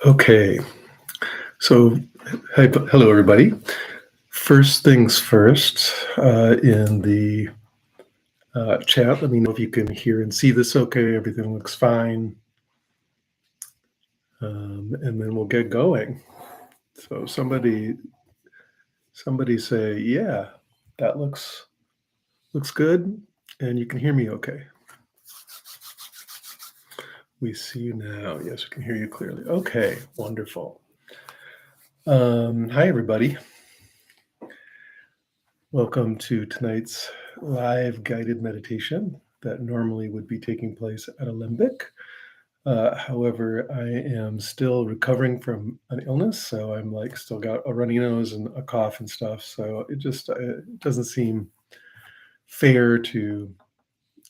Okay, so hello everybody. First things first, in the chat, let me know if you can hear and see this okay. Everything looks fine. And then we'll get going. So somebody say, yeah, that looks good, and you can hear me okay. We see you now. Yes, we can hear you clearly. Okay, wonderful. Hi everybody. Welcome to tonight's live guided meditation that normally would be taking place at Alembic. However, I am still recovering from an illness, so I'm still got a runny nose and a cough and stuff. So it doesn't seem fair to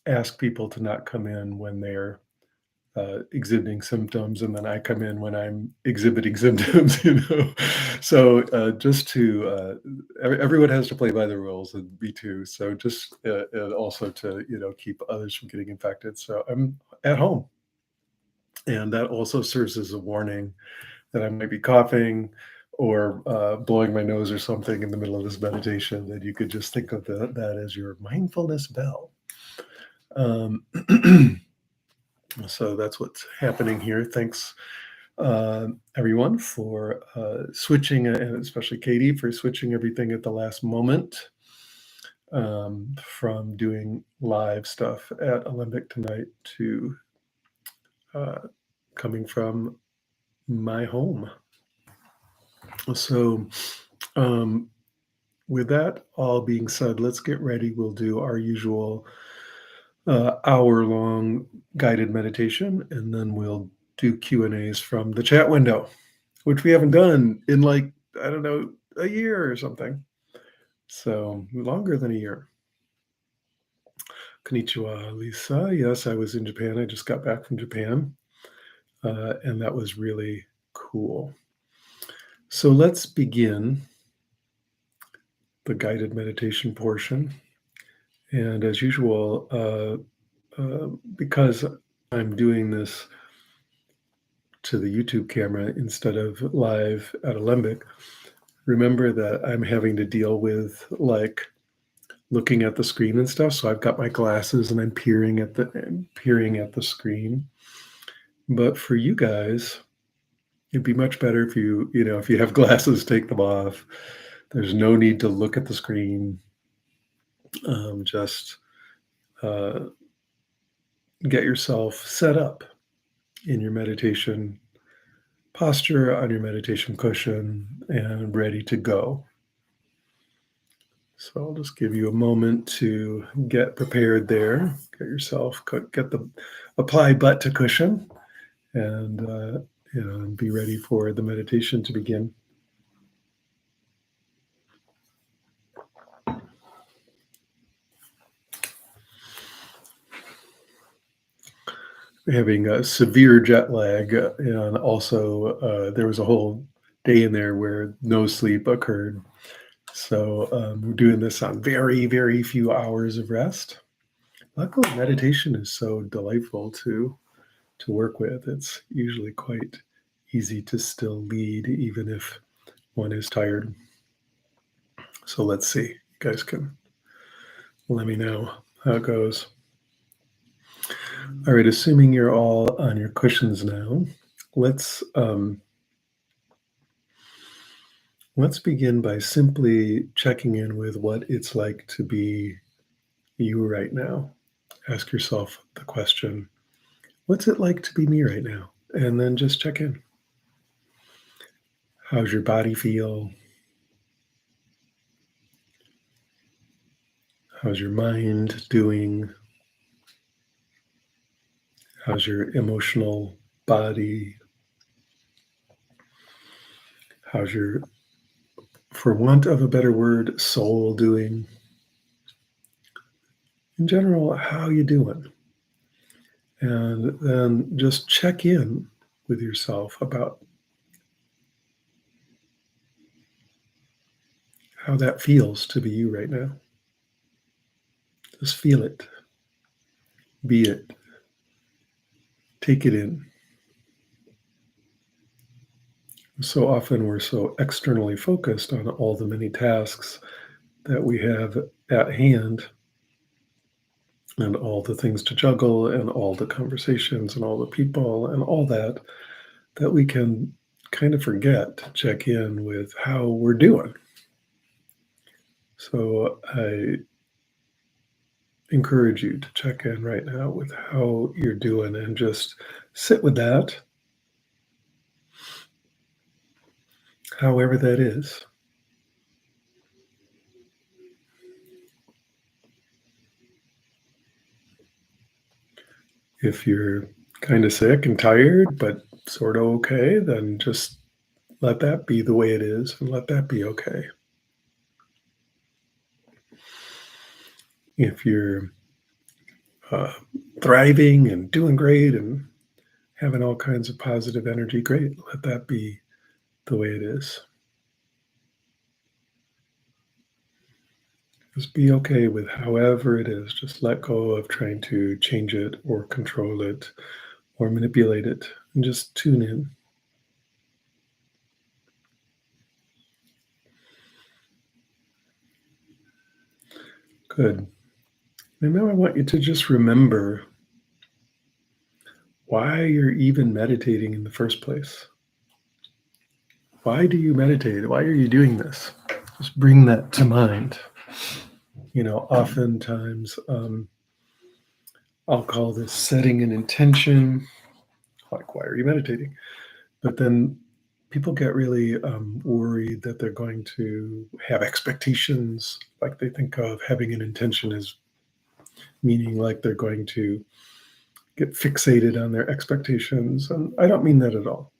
ask people to not come in when they're exhibiting symptoms, and then I come in when I'm exhibiting symptoms, So just to everyone has to play by the rules, and me too. So just and also to keep others from getting infected. So I'm at home, and that also serves as a warning that I might be coughing or blowing my nose or something in the middle of this meditation. That you could just think of that as your mindfulness bell. Um, So that's what's happening here. Thanks, everyone, for switching, and especially Katie for switching everything at the last moment, from doing live stuff at Alembic tonight to uh, coming from my home. So, um, with that all being said, let's get ready. We'll do our usual hour-long guided meditation, and then we'll do Q&As from the chat window, which we haven't done in I don't know, a year or something. So longer than a year. Konnichiwa, Lisa. Yes, I was in Japan. I just got back from Japan, and that was really cool. So let's begin the guided meditation portion. And as usual, because I'm doing this to the YouTube camera instead of live at Alembic, remember that I'm having to deal with looking at the screen and stuff. So I've got my glasses and I'm peering at the screen. But for you guys, it'd be much better if if you have glasses, take them off. There's no need to look at the screen. Just get yourself set up in your meditation posture on your meditation cushion and ready to go. So I'll just give you a moment to get prepared there. Get the apply butt to cushion, and be ready for the meditation to begin. Having a severe jet lag, and also there was a whole day in there where no sleep occurred. So we're doing this on very, very few hours of rest. Luckily, meditation is so delightful to work with. It's usually quite easy to still lead, even if one is tired. So let's see. You guys can let me know how it goes. All right, assuming you're all on your cushions now, let's begin by simply checking in with what it's like to be you right now. Ask yourself the question, what's it like to be me right now? And then just check in. How's your body feel? How's your mind doing? How's your emotional body? How's your, for want of a better word, soul doing? In general, how you doing? And then just check in with yourself about how that feels to be you right now. Just feel it. Be it. Take it in. So often we're so externally focused on all the many tasks that we have at hand and all the things to juggle and all the conversations and all the people and all that, that we can kind of forget to check in with how we're doing. So I encourage you to check in right now with how you're doing and just sit with that, however that is. If you're kind of sick and tired, but sort of okay, then just let that be the way it is and let that be okay. If you're uh, thriving and doing great and having all kinds of positive energy, great. Let that be the way it is. Just be okay with however it is. Just let go of trying to change it or control it or manipulate it and just tune in. Good. And now I want you to just remember why you're even meditating in the first place. Why do you meditate? Why are you doing this? Just bring that to mind. Oftentimes I'll call this setting an intention. Like, why are you meditating? But then people get really worried that they're going to have expectations. Like they think of having an intention as meaning like they're going to get fixated on their expectations. And I don't mean that at all.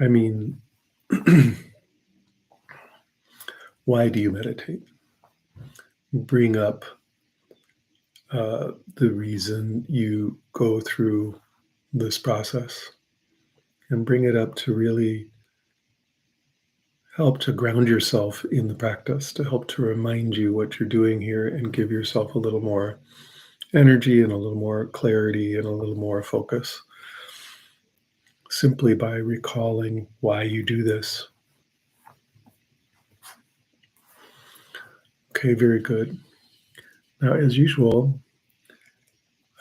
I mean, why do you meditate? Bring up the reason you go through this process and bring it up to really help to ground yourself in the practice, to help to remind you what you're doing here and give yourself a little more energy and a little more clarity and a little more focus simply by recalling why you do this. Okay, very good. Now, as usual,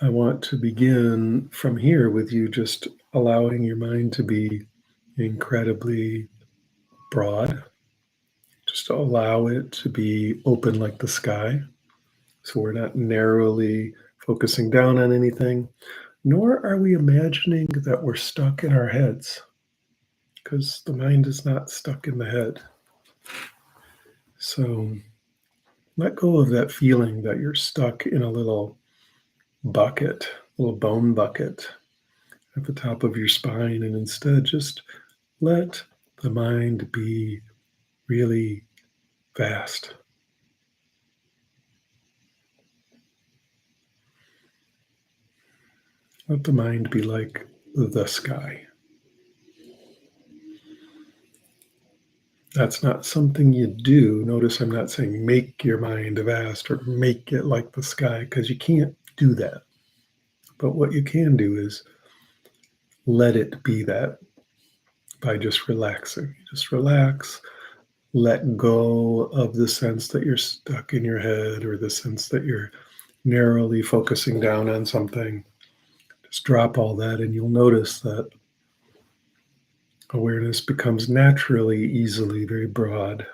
I want to begin from here with you just allowing your mind to be incredibly broad. Just allow it to be open like the sky. So we're not narrowly focusing down on anything, nor are we imagining that we're stuck in our heads, because the mind is not stuck in the head. So let go of that feeling that you're stuck in a little bucket, little bone bucket at the top of your spine, and instead just let the mind be really vast. Let the mind be like the sky. That's not something you do. Notice I'm not saying make your mind vast or make it like the sky, because you can't do that. But what you can do is let it be that by just relaxing. You just relax, let go of the sense that you're stuck in your head or the sense that you're narrowly focusing down on something. Just drop all that, and you'll notice that awareness becomes naturally, easily very broad.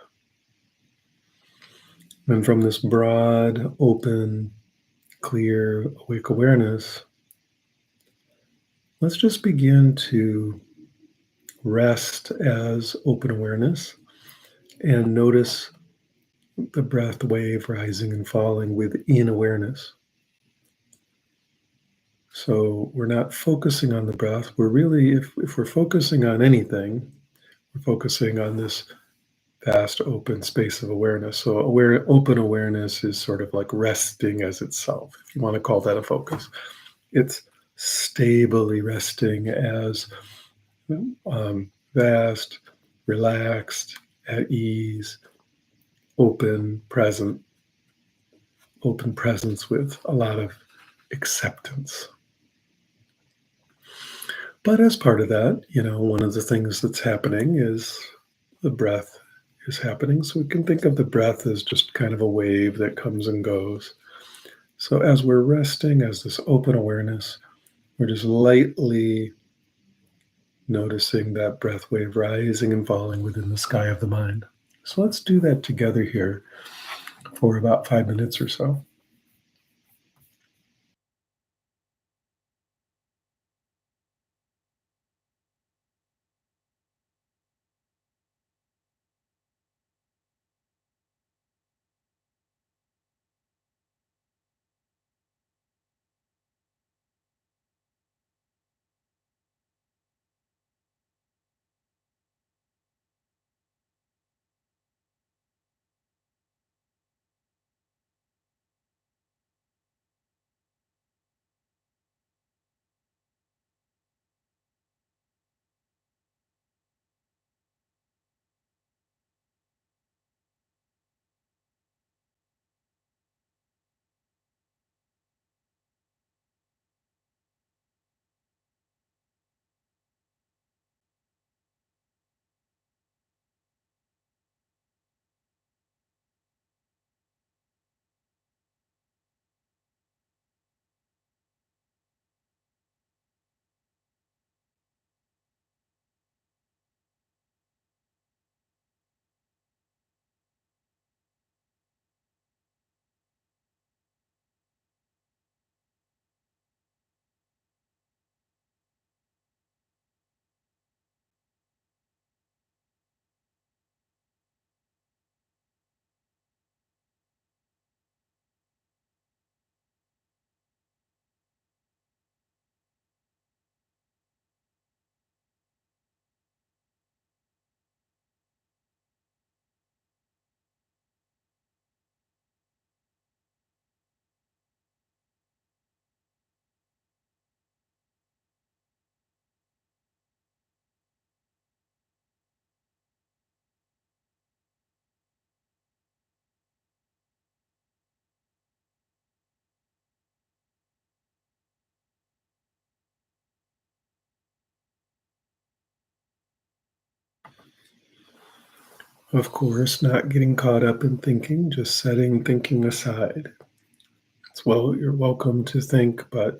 And from this broad, open, clear, awake awareness, let's just begin to rest as open awareness and notice the breath wave rising and falling within awareness. So we're not focusing on the breath. We're really, if we're focusing on anything, we're focusing on this vast open space of awareness. So open awareness is sort of like resting as itself, if you want to call that a focus. It's stably resting as vast, relaxed, at ease, open, present, open presence with a lot of acceptance. But as part of that, one of the things that's happening is the breath is happening. So we can think of the breath as just kind of a wave that comes and goes. So as we're resting, as this open awareness, we're just lightly noticing that breath wave rising and falling within the sky of the mind. So let's do that together here for about 5 minutes or so. Of course, not getting caught up in thinking, just setting thinking aside. You're welcome to think, or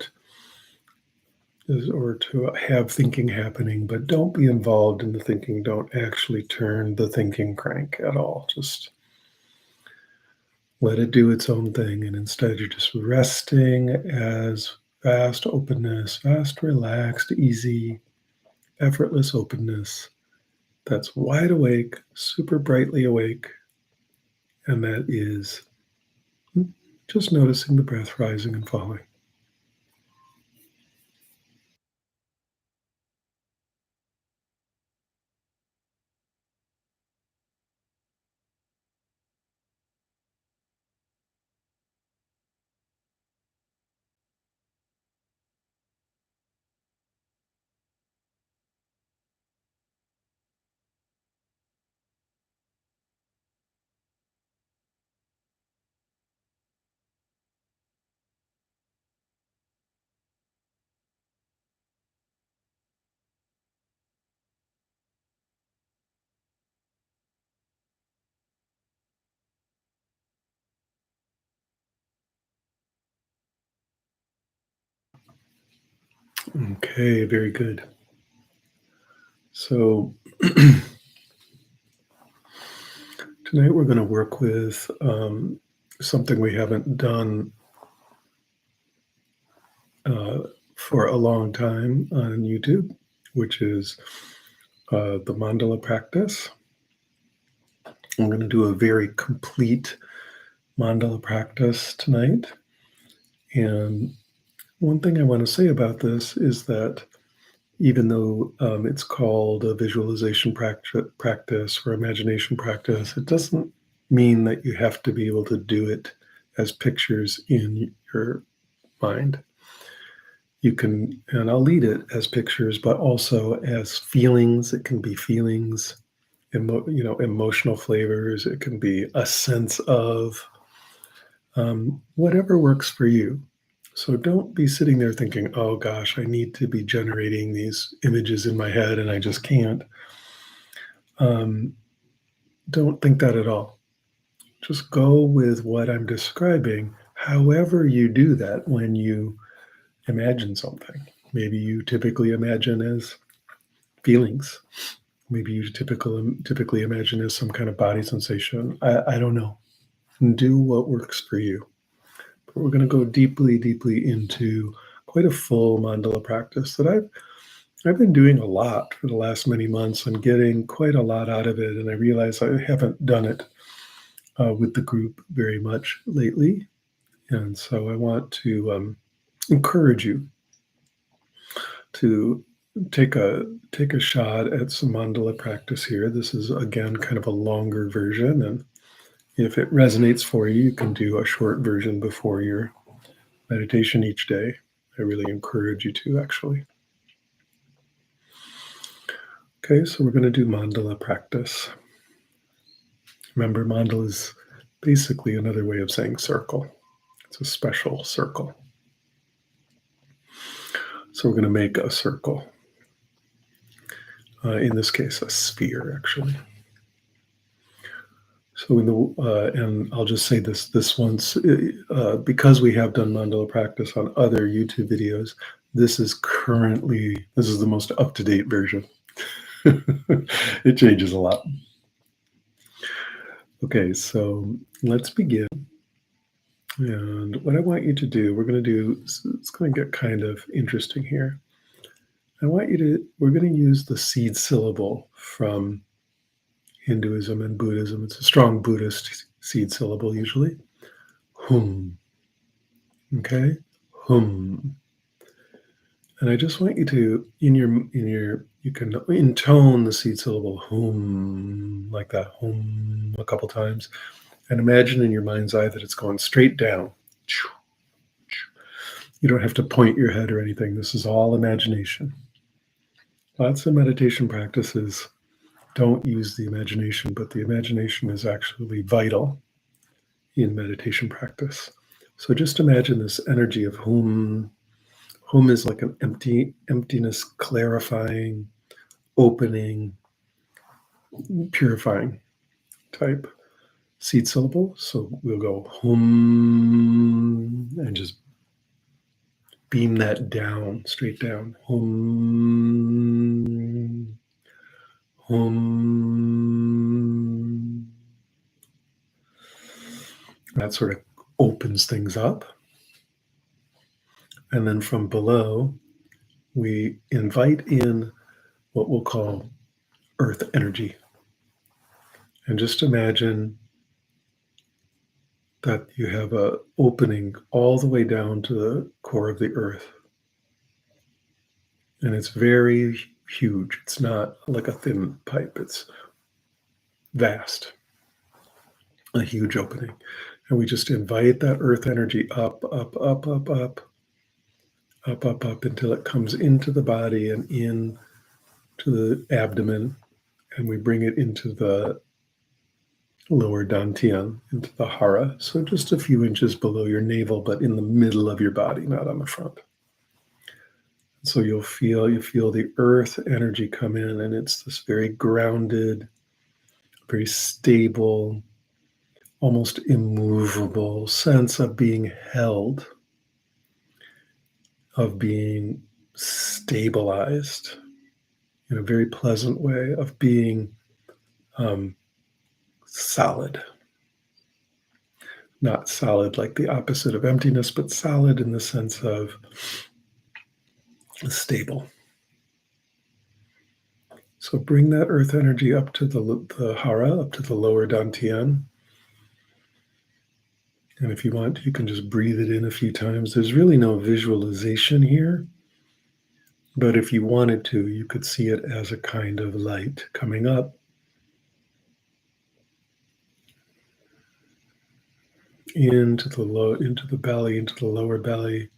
to have thinking happening, but don't be involved in the thinking. Don't actually turn the thinking crank at all. Just let it do its own thing. And instead, you're just resting as vast openness, vast, relaxed, easy, effortless openness that's wide awake, super brightly awake. And that is just noticing the breath rising and falling. Okay, very good. So tonight we're going to work with something we haven't done uh, for a long time on YouTube, which is the Mandala practice. I'm going to do a very complete Mandala practice tonight. And one thing I want to say about this is that even though it's called a visualization practice or imagination practice, it doesn't mean that you have to be able to do it as pictures in your mind. You can, and I'll lead it as pictures, but also as feelings. It can be feelings, emotional flavors. It can be a sense of whatever works for you. So don't be sitting there thinking, oh gosh, I need to be generating these images in my head and I just can't. Um, don't think that at all. Just go with what I'm describing, however you do that when you imagine something. Maybe you typically imagine as feelings. Maybe you typically imagine as some kind of body sensation. I don't know. Do what works for you. But we're going to go deeply, deeply into quite a full mandala practice that I've been doing a lot for the last many months and getting quite a lot out of it. And I realize I haven't done it with the group very much lately. And so I want to encourage you to take a shot at some mandala practice here. This is again kind of a longer version, and if it resonates for you, you can do a short version before your meditation each day. I really encourage you to actually. Okay, so we're going to do mandala practice. Remember, mandala is basically another way of saying circle. It's a special circle. So we're going to make a circle. In this case, a sphere, actually. So and I'll just say this once, because we have done mandala practice on other YouTube videos, this is the most up-to-date version. It changes a lot. Okay, so let's begin. And what I want you to do, we're going to do, it's going to get kind of interesting here. We're going to use the seed syllable from Hinduism and Buddhism. It's a strong Buddhist seed syllable usually. Hum. Okay? Hum. And I just want you to, you can intone the seed syllable hum, like that, hum, a couple times. And imagine in your mind's eye that it's going straight down. You don't have to point your head or anything. This is all imagination. Lots of meditation practices don't use the imagination, but the imagination is actually vital in meditation practice. So just imagine this energy of hum. Hum is like an emptiness, clarifying, opening, purifying type seed syllable. So we'll go hum and just beam that down, straight down. Hum, hum. That sort of opens things up. And then from below, we invite in what we'll call earth energy. And just imagine that you have a opening all the way down to the core of the earth. And it's very huge. It's not like a thin pipe. It's vast, a huge opening. And we just invite that earth energy up, up, up, up, up, up, up, up until it comes into the body and in to the abdomen. And we bring it into the lower dantian, into the hara. So just a few inches below your navel, but in the middle of your body, not on the front. So you feel the earth energy come in, and it's this very grounded, very stable, almost immovable sense of being held, of being stabilized in a very pleasant way, of being solid. Not solid like the opposite of emptiness, but solid in the sense of stable. So bring that earth energy up to the hara, up to the lower dantian. And if you want, you can just breathe it in a few times. There's really no visualization here. But if you wanted to, you could see it as a kind of light coming up into the belly, into the lower belly.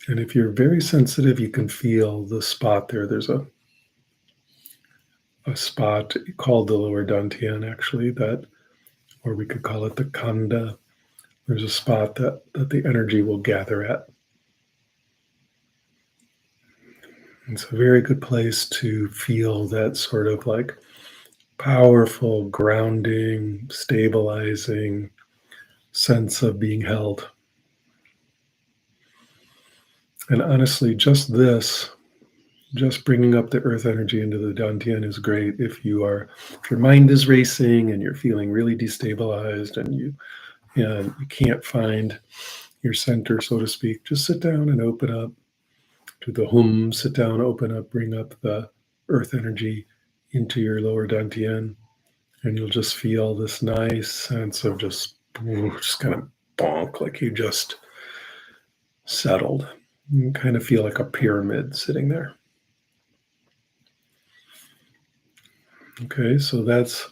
And if you're very sensitive, you can feel the spot there. There's a spot called the lower dantian, actually, or we could call it the khanda. There's a spot that the energy will gather at. It's a very good place to feel that sort of like powerful, grounding, stabilizing sense of being held. And honestly, just bringing up the earth energy into the dantian is great if your mind is racing and you're feeling really destabilized and you can't find your center, so to speak. Just sit down and open up to the hum, sit down, open up, bring up the earth energy into your lower dantian, and you'll just feel this nice sense of just kind of bonk, like you just settled. You kind of feel like a pyramid sitting there. Okay, so that's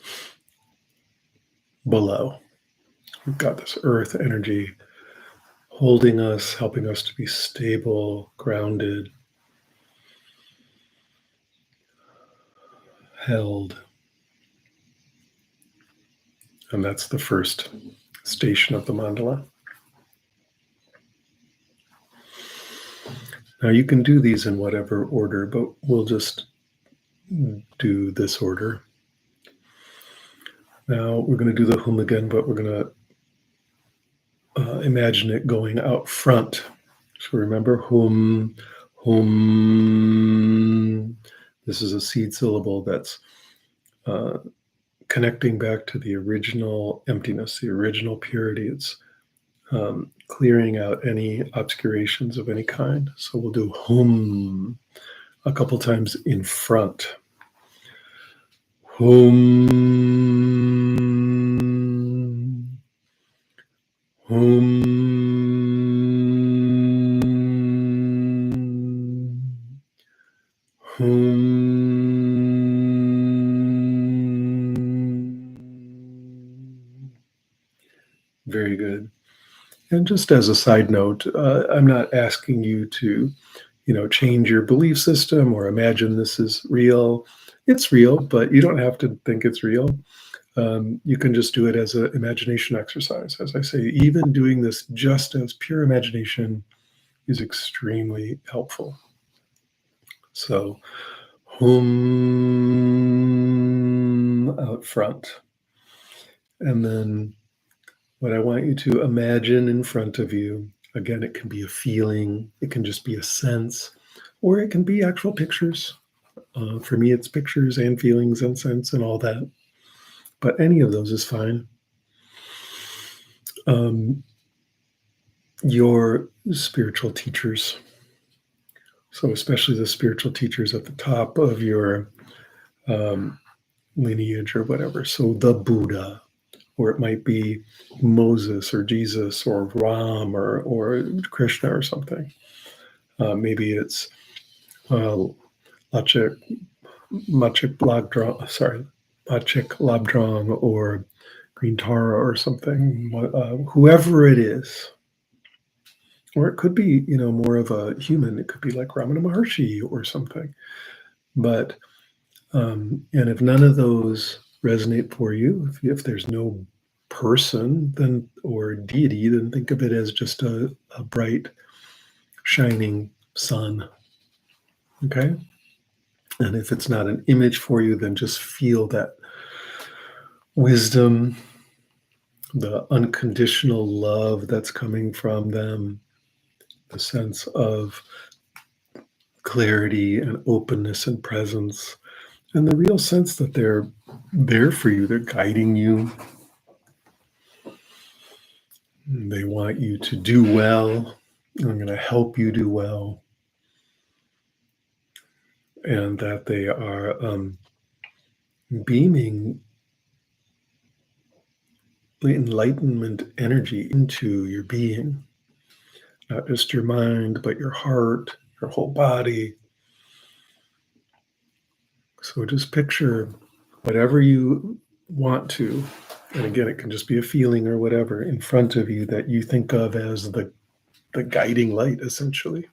below. We've got this earth energy holding us, helping us to be stable, grounded, held. And that's the first station of the mandala. Now you can do these in whatever order, but we'll just do this order. Now we're going to do the hum again, but we're going to imagine it going out front. So remember hum, hum. This is a seed syllable that's connecting back to the original emptiness, the original purity. It's clearing out any obscurations of any kind. So we'll do hum a couple times in front. Hum, hum, hum. Very good. And just as a side note, I'm not asking you to, change your belief system or imagine this is real. It's real, but you don't have to think it's real. You can just do it as an imagination exercise. As I say, even doing this just as pure imagination is extremely helpful. So, hum out front. And then what I want you to imagine in front of you, again, it can be a feeling, it can just be a sense, or it can be actual pictures. For me, it's pictures and feelings and sense and all that. But any of those is fine. Your spiritual teachers. So, especially the spiritual teachers at the top of your lineage or whatever. So, the Buddha, or it might be Moses or Jesus or Ram or Krishna or something. Maybe it's Lachik Labdrong or Green Tara or something, whoever it is. Or it could be, more of a human. It could be like Ramana Maharshi or something. But, and if none of those resonate for you, if there's no person then or deity, then think of it as just a bright, shining sun. Okay? And if it's not an image for you, then just feel that wisdom, the unconditional love that's coming from them, the sense of clarity and openness and presence, and the real sense that they're there for you. They're guiding you. They want you to do well. I'm going to help you do well. And that they are beaming the enlightenment energy into your being. Not just your mind, but your heart, your whole body. So just picture whatever you want to, and again, it can just be a feeling or whatever in front of you that you think of as the guiding light, essentially.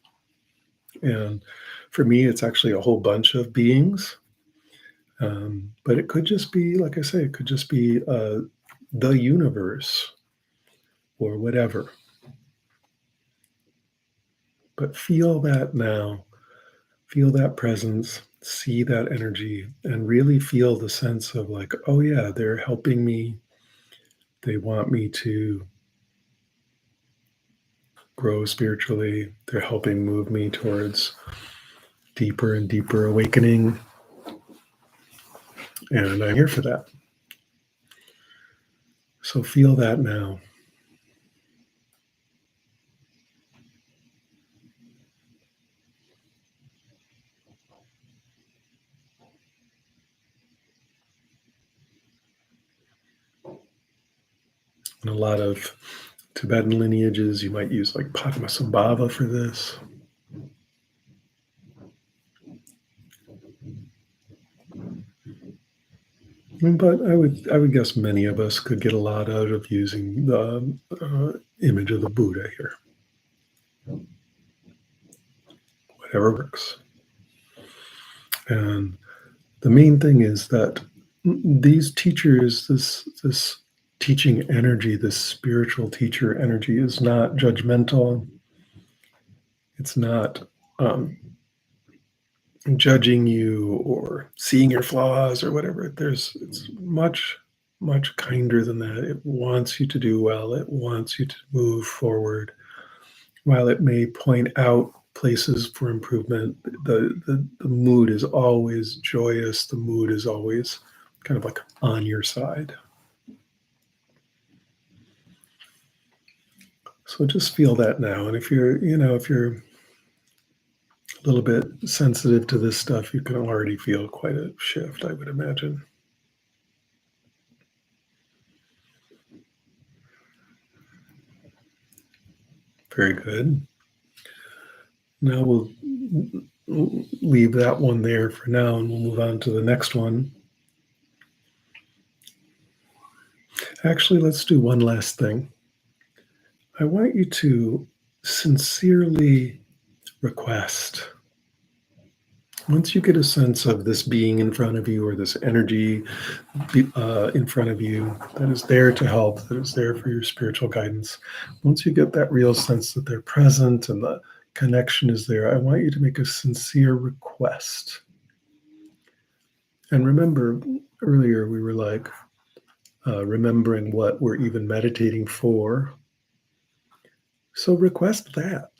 And for me, it's actually a whole bunch of beings. But it could just be, like I say, it could just be the universe or whatever. But feel that now. Feel that presence, see that energy, and really feel the sense of like, oh, yeah, they're helping me. They want me to grow spiritually. They're helping move me towards deeper and deeper awakening. And I'm here for that. So feel that now. In a lot of Tibetan lineages, you might use like Padmasambhava for this. But I would guess many of us could get a lot out of using the image of the Buddha here. Whatever works. And the main thing is that these teachers, this teaching energy, this spiritual teacher energy, is not judgmental. It's not judging you or seeing your flaws or whatever. It's much kinder than that. It wants you to do well. It wants you to move forward. While it may point out places for improvement, the mood is always joyous. The mood is always kind of like on your side. So just feel that now. And if you're a little bit sensitive to this stuff, you can already feel quite a shift, I would imagine. Very good. Now we'll leave that one there for now, and we'll move on to the next one. Actually, let's do one last thing. I want you to sincerely request. Once you get a sense of this being in front of you or this energy in front of you that is there to help, that is there for your spiritual guidance, once you get that real sense that they're present and the connection is there, I want you to make a sincere request. And remember, earlier we were like remembering what we're even meditating for. So request that.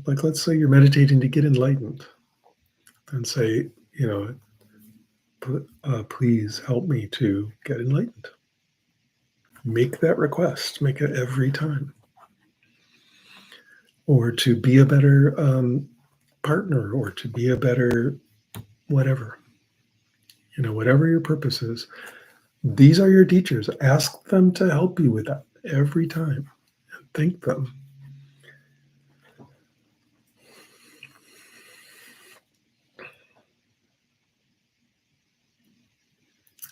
Like let's say you're meditating to get enlightened. And say, please help me to get enlightened. Make that request. Make it every time. Or to be a better partner, or to be a better whatever. Whatever your purpose is. These are your teachers. Ask them to help you with that every time. And thank them.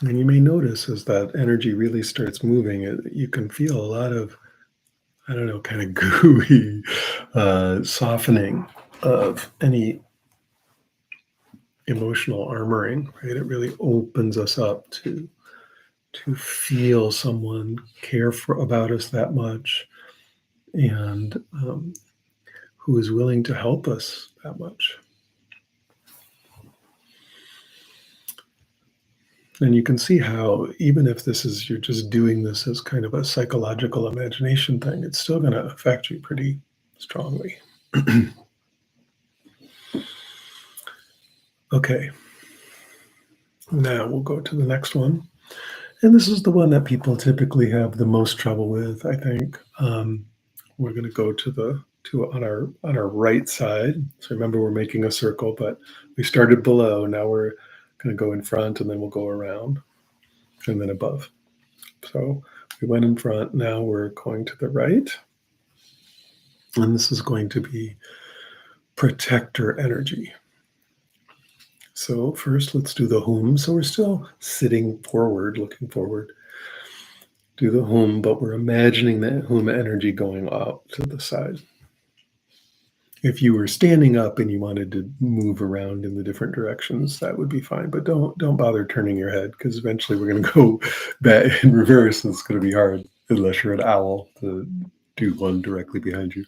And you may notice as that energy really starts moving, you can feel a lot of, kind of gooey softening of any emotional armoring, right? It really opens us up to feel someone care about us that much and who is willing to help us that much. And you can see how, even if you're just doing this as kind of a psychological imagination thing, it's still going to affect you pretty strongly. Okay. Now we'll go to the next one. And this is the one that people typically have the most trouble with, I think. We're going to go on our right side. So remember, we're making a circle, but we started below. Now we're going to go in front, and then we'll go around, and then above. So we went in front. Now we're going to the right. And this is going to be protector energy. So first, let's do the hum. So we're still sitting forward, looking forward. Do the hum, but we're imagining that hum energy going out to the side. If you were standing up and you wanted to move around in the different directions, that would be fine. But don't bother turning your head, because eventually we're going to go back in reverse, and it's going to be hard. unless you're an owl, to do one directly behind you.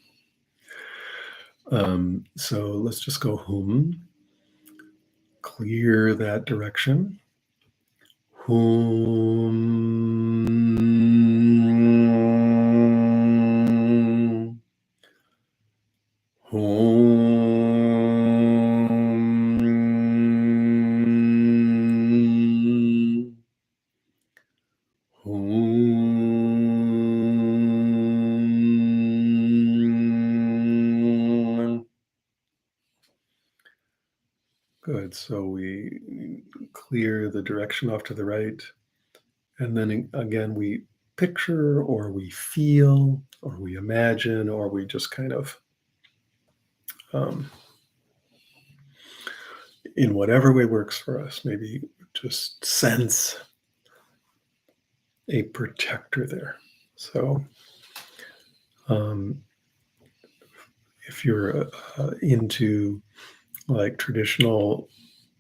So let's just go home. Clear that direction. Home. Home. Home. Good. So we clear the direction off to the right. And then again, we picture or we feel or we imagine or we just kind of, um, in whatever way works for us, maybe just sense a protector there. So um, if you're into like traditional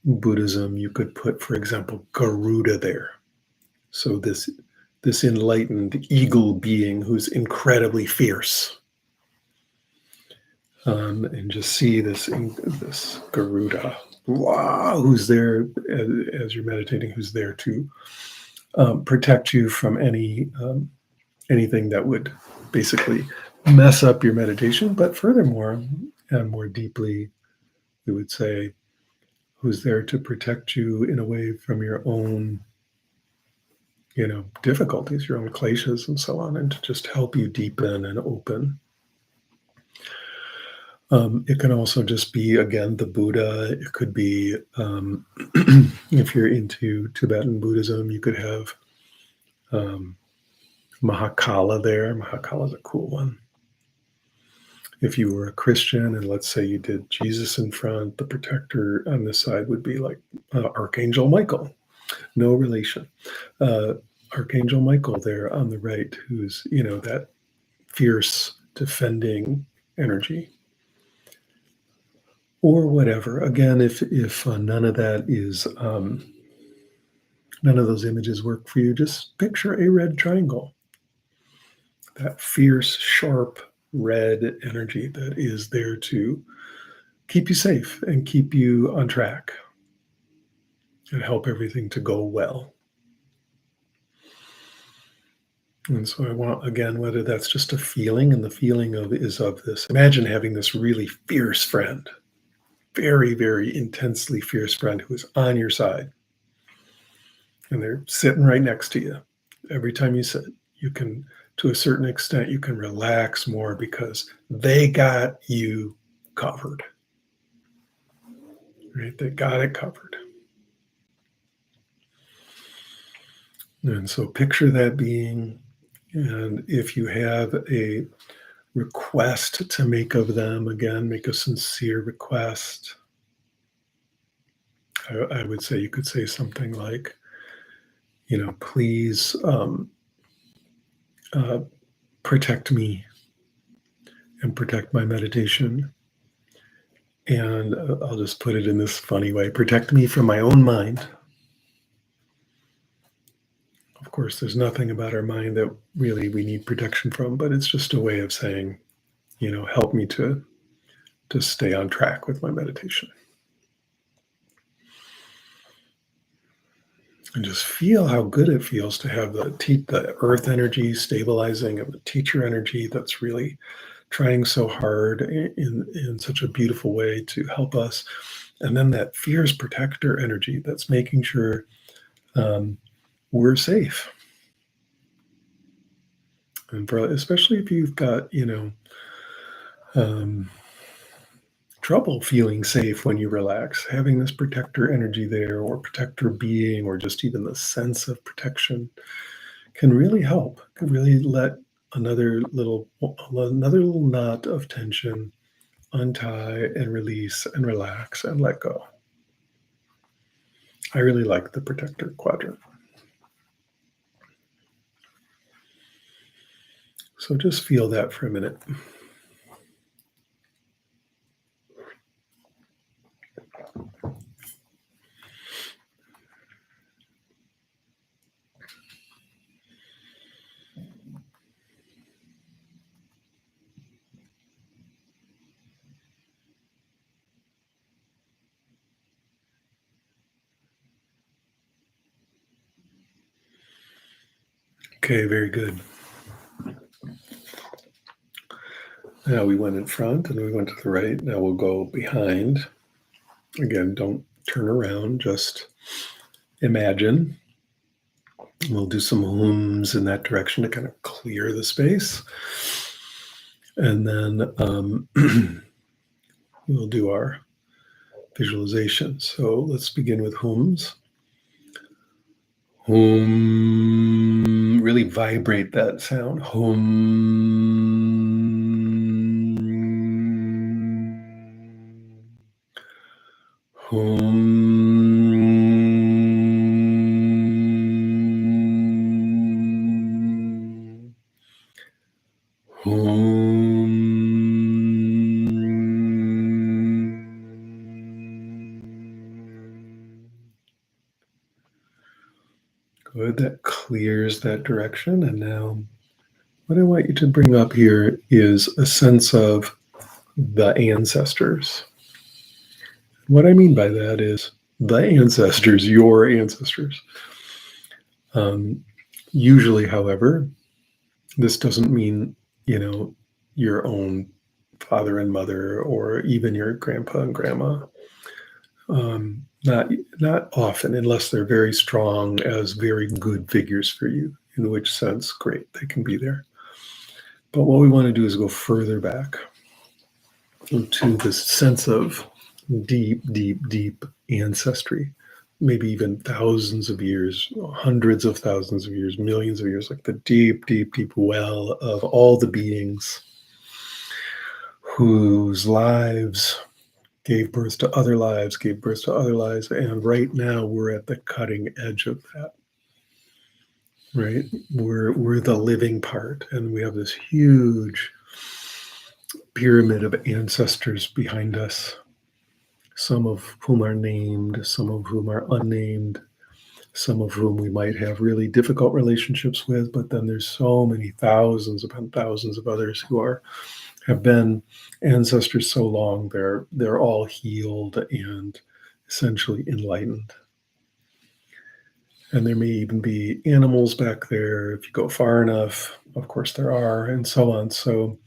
Buddhism, you could put, for example, Garuda there. So this enlightened eagle being who's incredibly fierce. And just see this Garuda, wow, who's there as you're meditating, who's there to protect you from anything that would basically mess up your meditation. But furthermore, and more deeply, we would say, who's there to protect you in a way from your own, difficulties, your own kleshas and so on, and to just help you deepen and open. It can also just be, again, the Buddha. It could be, if you're into Tibetan Buddhism, you could have Mahakala there. Mahakala is a cool one. If you were a Christian and let's say you did Jesus in front, the protector on this side would be like Archangel Michael. No relation. Archangel Michael there on the right, who's, that fierce defending energy. Or whatever. Again, if none of that is, none of those images work for you, just picture a red triangle. That fierce, sharp, red energy that is there to keep you safe and keep you on track and help everything to go well. And so I want, again, whether that's just a feeling, and the feeling is of this. Imagine having this really fierce friend, very, very intensely fierce friend who is on your side. And they're sitting right next to you. Every time you sit, you can, to a certain extent, you can relax more because they got you covered. Right? They got it covered. And so picture that being. And if you have a request to make of them, again, make a sincere request. I would say you could say something like, please protect me and protect my meditation. And I'll just put it in this funny way, protect me from my own mind. Of course, there's nothing about our mind that really we need protection from, but it's just a way of saying, help me to stay on track with my meditation. And just feel how good it feels to have the earth energy stabilizing and the teacher energy that's really trying so hard in such a beautiful way to help us. And then that fierce protector energy that's making sure we're safe. And especially if you've got, trouble feeling safe when you relax, having this protector energy there or protector being or just even the sense of protection can really help, can really let another little knot of tension untie and release and relax and let go. I really like the protector quadrant. So just feel that for a minute. Okay, very good. Now we went in front and we went to the right. Now we'll go behind. Again, don't turn around, just imagine. We'll do some hums in that direction to kind of clear the space. And then we'll do our visualization. So let's begin with hums. Hum. Really vibrate that sound. Hum. Hum. Hum. Good, that clears that direction. And now what I want you to bring up here is a sense of the ancestors. What I mean by that is the ancestors, your ancestors. Usually, however, this doesn't mean, your own father and mother or even your grandpa and grandma. Not often, unless they're very strong as very good figures for you, in which sense, great, they can be there. But what we want to do is go further back to this sense of deep, deep, deep ancestry, maybe even thousands of years, hundreds of thousands of years, millions of years, like the deep, deep, deep well of all the beings whose lives gave birth to other lives, gave birth to other lives. And right now we're at the cutting edge of that, right? We're the living part, and we have this huge pyramid of ancestors behind us, some of whom are named, some of whom are unnamed, some of whom we might have really difficult relationships with, but then there's so many thousands upon thousands of others who have been ancestors so long they're all healed and essentially enlightened. And there may even be animals back there if you go far enough. Of course there are, and so on. So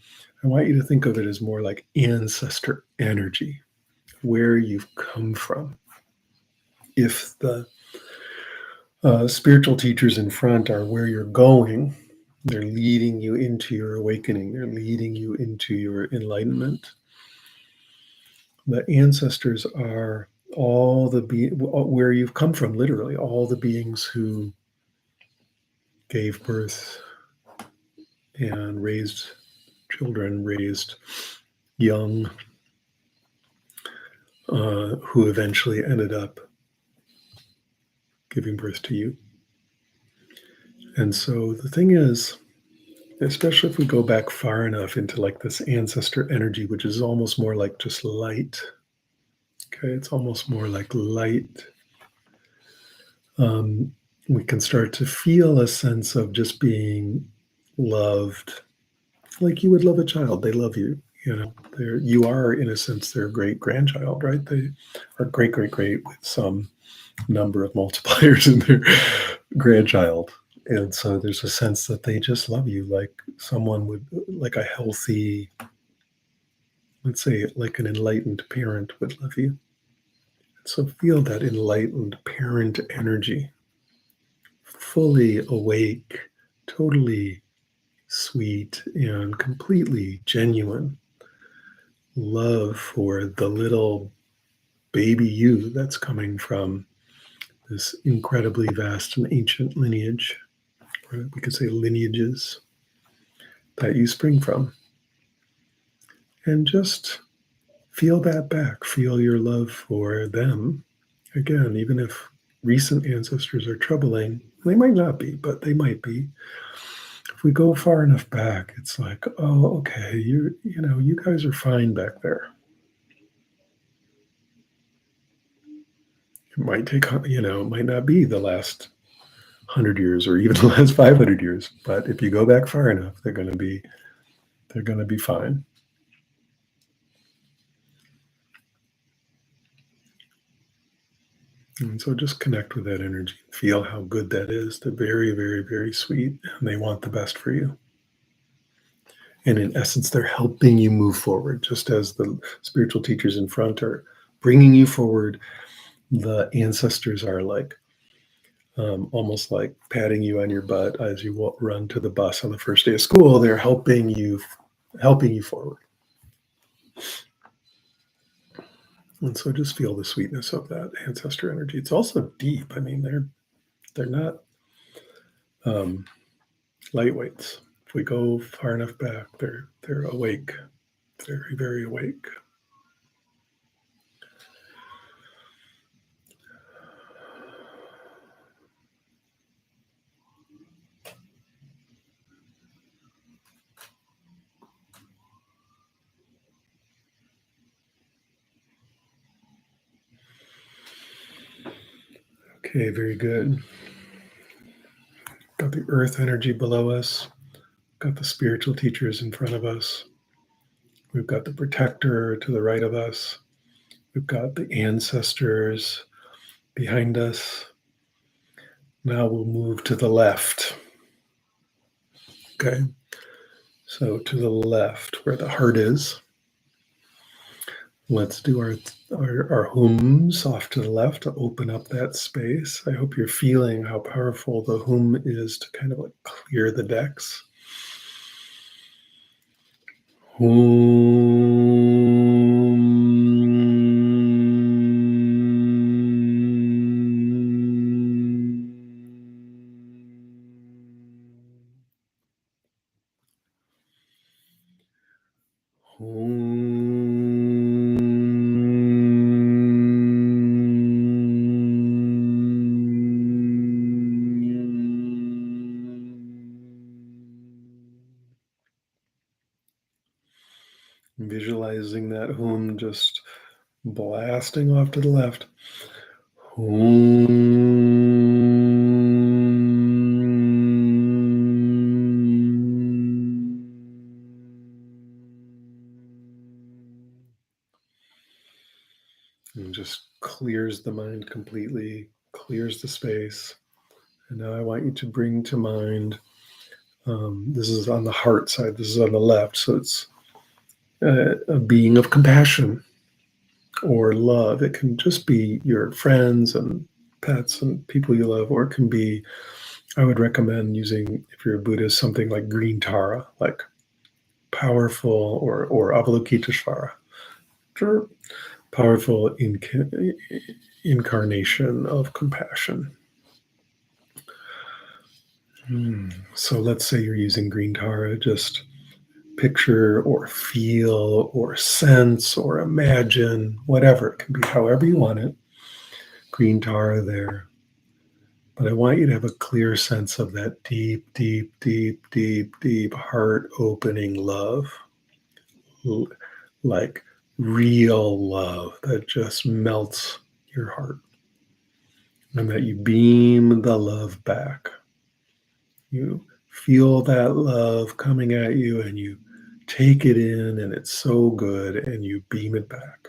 I want you to think of it as more like ancestor energy, where you've come from. If the spiritual teachers in front are where you're going, they're leading you into your awakening, they're leading you into your enlightenment. The ancestors are all where you've come from, literally, all the beings who gave birth and raised children, raised young, who eventually ended up giving birth to you. And so the thing is, especially if we go back far enough into like this ancestor energy, which is almost more like just light. Okay, it's almost more like light. We can start to feel a sense of just being loved, like you would love a child. They love you. You are, in a sense, their great grandchild, right? They are great, great, great with some number of multipliers in their grandchild. And so there's a sense that they just love you like someone would, like a healthy, let's say, like an enlightened parent would love you. So feel that enlightened parent energy, fully awake, totally sweet, and completely genuine love for the little baby you that's coming from this incredibly vast and ancient lineage, or we could say lineages, that you spring from. And just feel that back. Feel your love for them. Again, even if recent ancestors are troubling, they might not be, but they might be. If we go far enough back, it's like, oh, okay, you guys are fine back there. It might take, it might not be the last 100 years or even the last 500 years, but if you go back far enough, they're going to be fine. And so just connect with that energy. Feel how good that is. They're very, very, very sweet, and they want the best for you. And in essence, they're helping you move forward, just as the spiritual teachers in front are bringing you forward. The ancestors are like almost like patting you on your butt as you run to the bus on the first day of school. They're helping you forward. And so just feel the sweetness of that ancestor energy. It's also deep. I mean, they're not um, lightweights. If we go far enough back, they're awake, very, very awake. Okay, very good. Got the earth energy below us, got the spiritual teachers in front of us. We've got the protector to the right of us. We've got the ancestors behind us. Now we'll move to the left. Okay, so to the left where the heart is, let's do our hums off to the left to open up that space. I hope you're feeling how powerful the hum is to kind of like clear the decks. Visualizing that hum just blasting off to the left. And just clears the mind completely, clears the space. And now I want you to bring to mind, this is on the heart side, this is on the left, so it's a being of compassion or love. It can just be your friends and pets and people you love, or it can be, I would recommend using, if you're a Buddhist, something like green Tara, like powerful, or Avalokiteshvara, powerful incarnation of compassion. So let's say you're using green Tara, just picture or feel or sense or imagine, whatever. It can be however you want it. Green Tara there. But I want you to have a clear sense of that deep, deep, deep, deep, deep heart opening love. Like real love that just melts your heart. And that you beam the love back. You feel that love coming at you and you take it in and it's so good and you beam it back.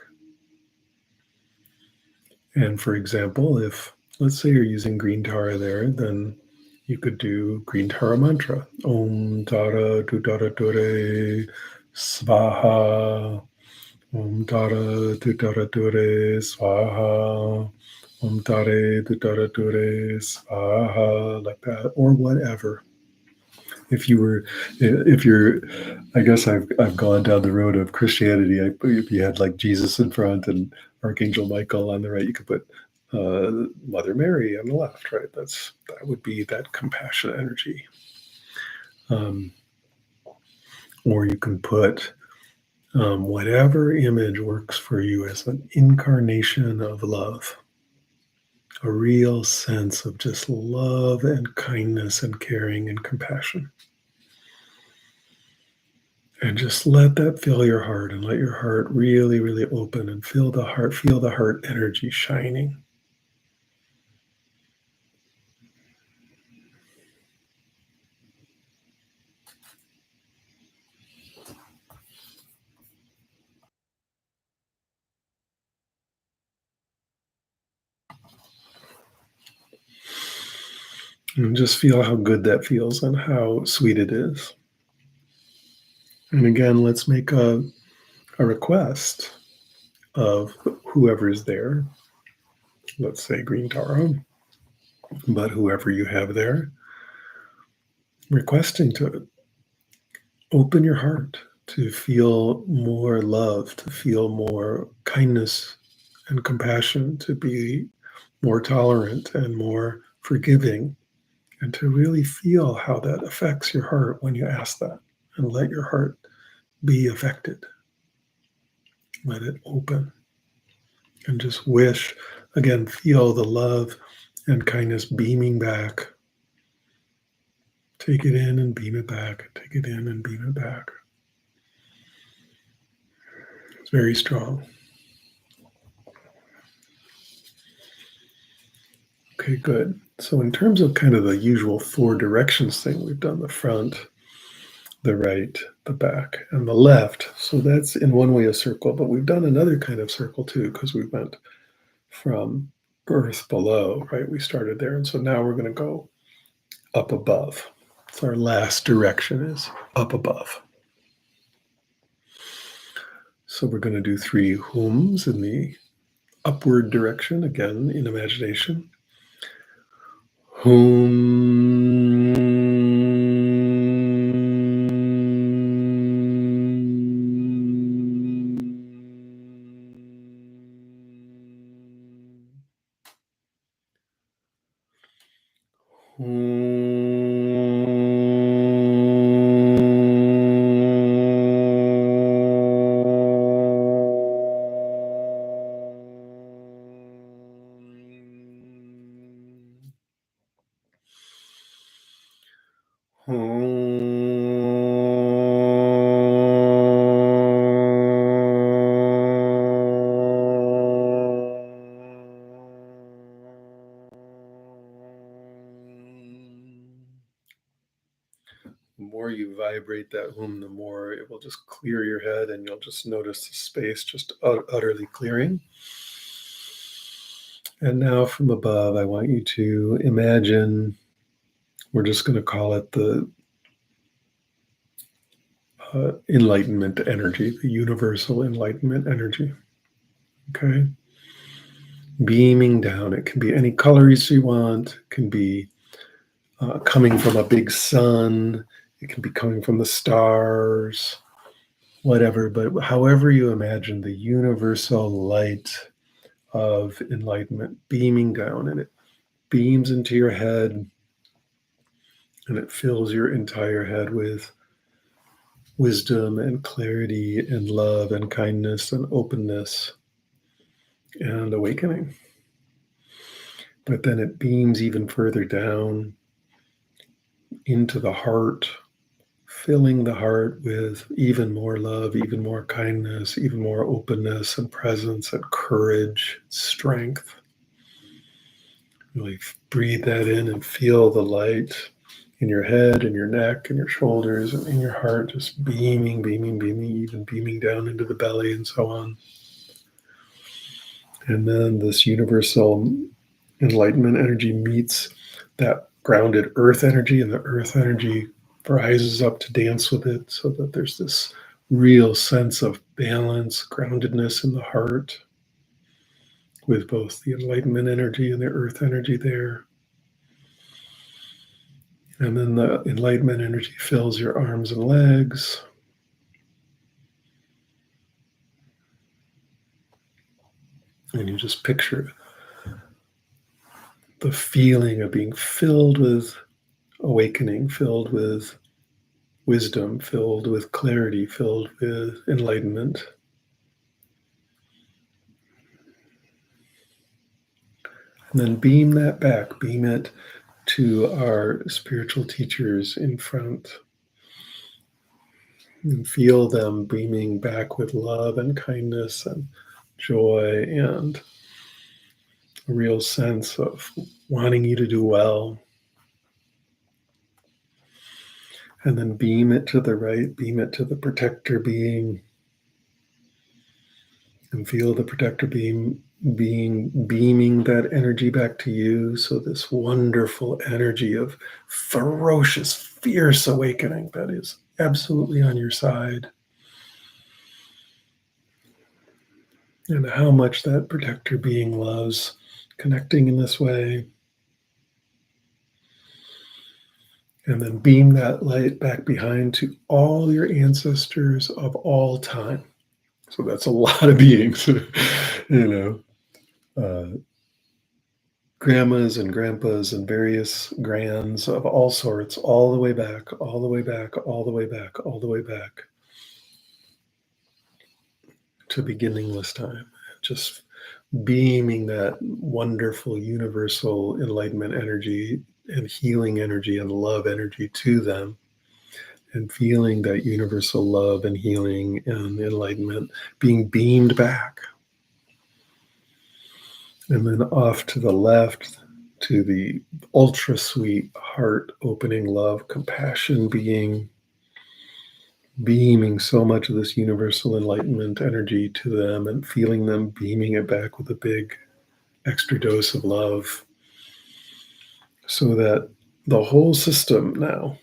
And for example, if let's say you're using green Tara there, then you could do green Tara mantra. Om Tara Dudara Dure Svaha. Om Tara Dudara Dure Svaha. Om Tare Dudara Dure Svaha. Like that, or whatever. If you're, I guess I've gone down the road of Christianity. If you had like Jesus in front and Archangel Michael on the right, you could put Mother Mary on the left, right? That would be that compassionate energy. Or you can put whatever image works for you as an incarnation of love, a real sense of just love and kindness and caring and compassion. And just let that fill your heart and let your heart really, really open and feel the heart energy shining. And just feel how good that feels and how sweet it is. And again, let's make a request of whoever is there. Let's say Green Taro, but whoever you have there, requesting to open your heart to feel more love, to feel more kindness and compassion, to be more tolerant and more forgiving, and to really feel how that affects your heart when you ask that, and let your heart be affected. Let it open and just wish, again, feel the love and kindness beaming back. Take it in and beam it back. Take it in and beam it back. It's very strong. Okay, good. So in terms of kind of the usual 4 directions thing, we've done the front, the right, the back, and the left. So that's in one way a circle, but we've done another kind of circle too, because we went from earth below, right? We started there. And so now we're going to go up above. So our last direction is up above. So we're going to do 3 hums in the upward direction, again in imagination. The more you vibrate that hum, the more it will just clear your head, and you'll just notice the space just utterly clearing. And now from above, I want you to imagine, we're just going to call it the enlightenment energy, the universal enlightenment energy. Okay? Beaming down. It can be any colors you want. It can be coming from a big sun. It can be coming from the stars, whatever. But however you imagine the universal light of enlightenment beaming down, and it beams into your head, and it fills your entire head with wisdom and clarity and love and kindness and openness and awakening. But then it beams even further down into the heart, filling the heart with even more love, even more kindness, even more openness and presence and courage, strength. Really breathe that in and feel the light in your head and your neck and your shoulders and in your heart, just beaming, beaming, beaming, even beaming down into the belly and so on. And then this universal enlightenment energy meets that grounded earth energy, and the earth energy rises up to dance with it, so that there's this real sense of balance, groundedness in the heart, with both the enlightenment energy and the earth energy there. And then the enlightenment energy fills your arms and legs. And you just picture the feeling of being filled with awakening, filled with wisdom, filled with clarity, filled with enlightenment. And then beam that back, beam it to our spiritual teachers in front. And feel them beaming back with love and kindness and joy and a real sense of wanting you to do well. And then beam it to the right, beam it to the protector being, and feel the protector beam beaming that energy back to you. So this wonderful energy of ferocious, fierce awakening that is absolutely on your side, and how much that protector being loves connecting in this way. And then beam that light back behind to all your ancestors of all time. So that's a lot of beings, uh, grandmas and grandpas and various grands of all sorts, all the way back, all the way back, all the way back, all the way back to beginningless time. Just beaming that wonderful universal enlightenment energy and healing energy and love energy to them, and feeling that universal love and healing and enlightenment being beamed back. And then off to the left to the ultra sweet heart opening love compassion being, beaming so much of this universal enlightenment energy to them and feeling them beaming it back with a big extra dose of love, so that the whole system now,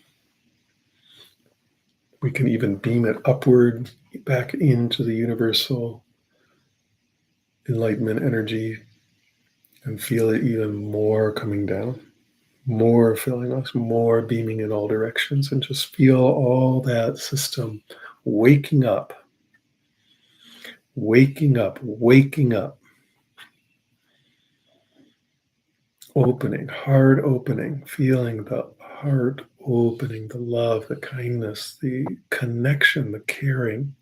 we can even beam it upward back into the universal enlightenment energy and feel it even more coming down, more filling us, more beaming in all directions, and just feel all that system waking up, waking up, waking up, opening, heart opening, feeling the heart opening, the love, the kindness, the connection, the caring.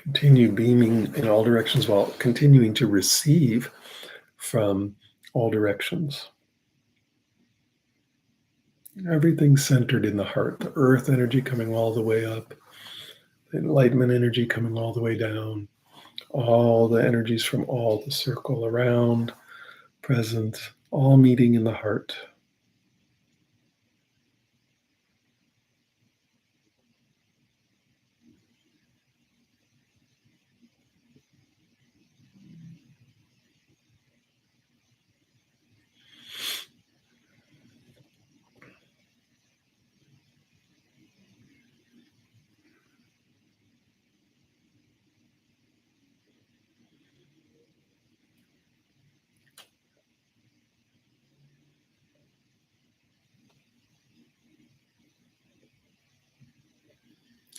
Continue beaming in all directions while continuing to receive from all directions. Everything centered in the heart, the earth energy coming all the way up, the enlightenment energy coming all the way down, all the energies from all the circle around, present, all meeting in the heart.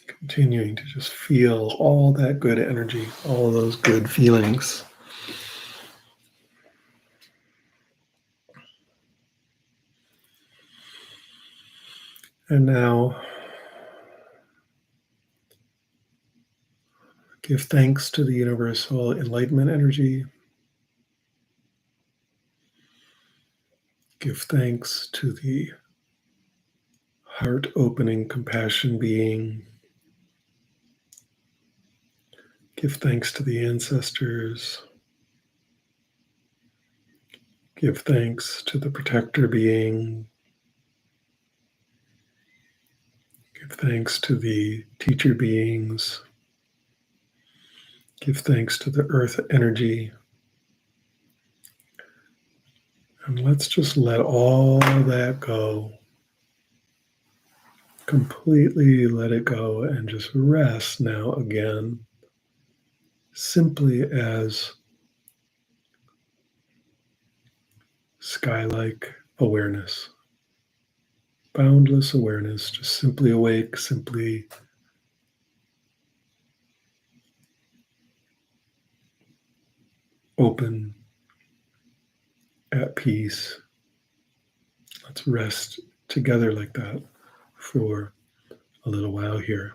Continuing to just feel all that good energy, all those good feelings. And now give thanks to the universal enlightenment energy. Give thanks to the heart opening compassion being. Give thanks to the ancestors. Give thanks to the protector being. Give thanks to the teacher beings. Give thanks to the earth energy. And let's just let all that go. Completely let it go and just rest now again, simply as sky-like awareness, boundless awareness, just simply awake, simply open, at peace. Let's rest together like that for a little while here.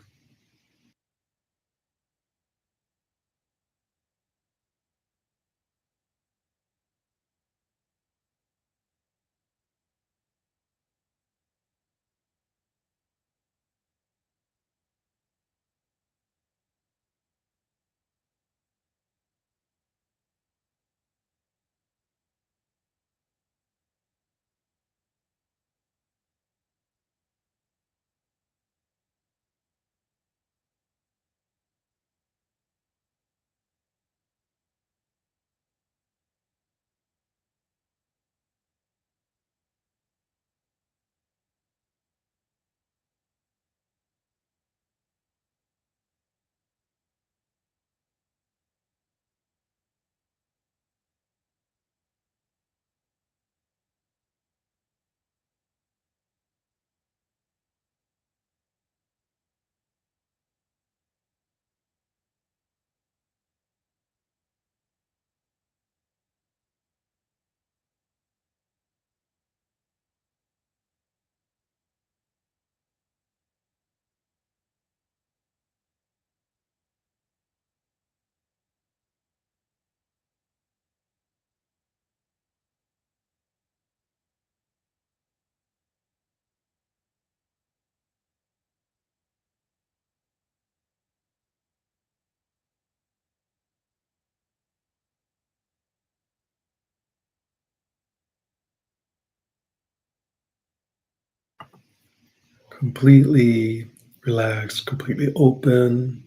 completely relaxed, completely open,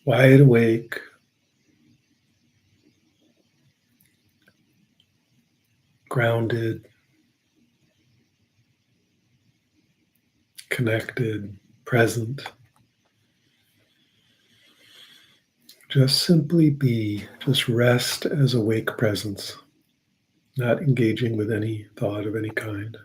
wide awake, grounded, connected, present. Just simply be, just rest as awake presence, not engaging with any thought of any kind.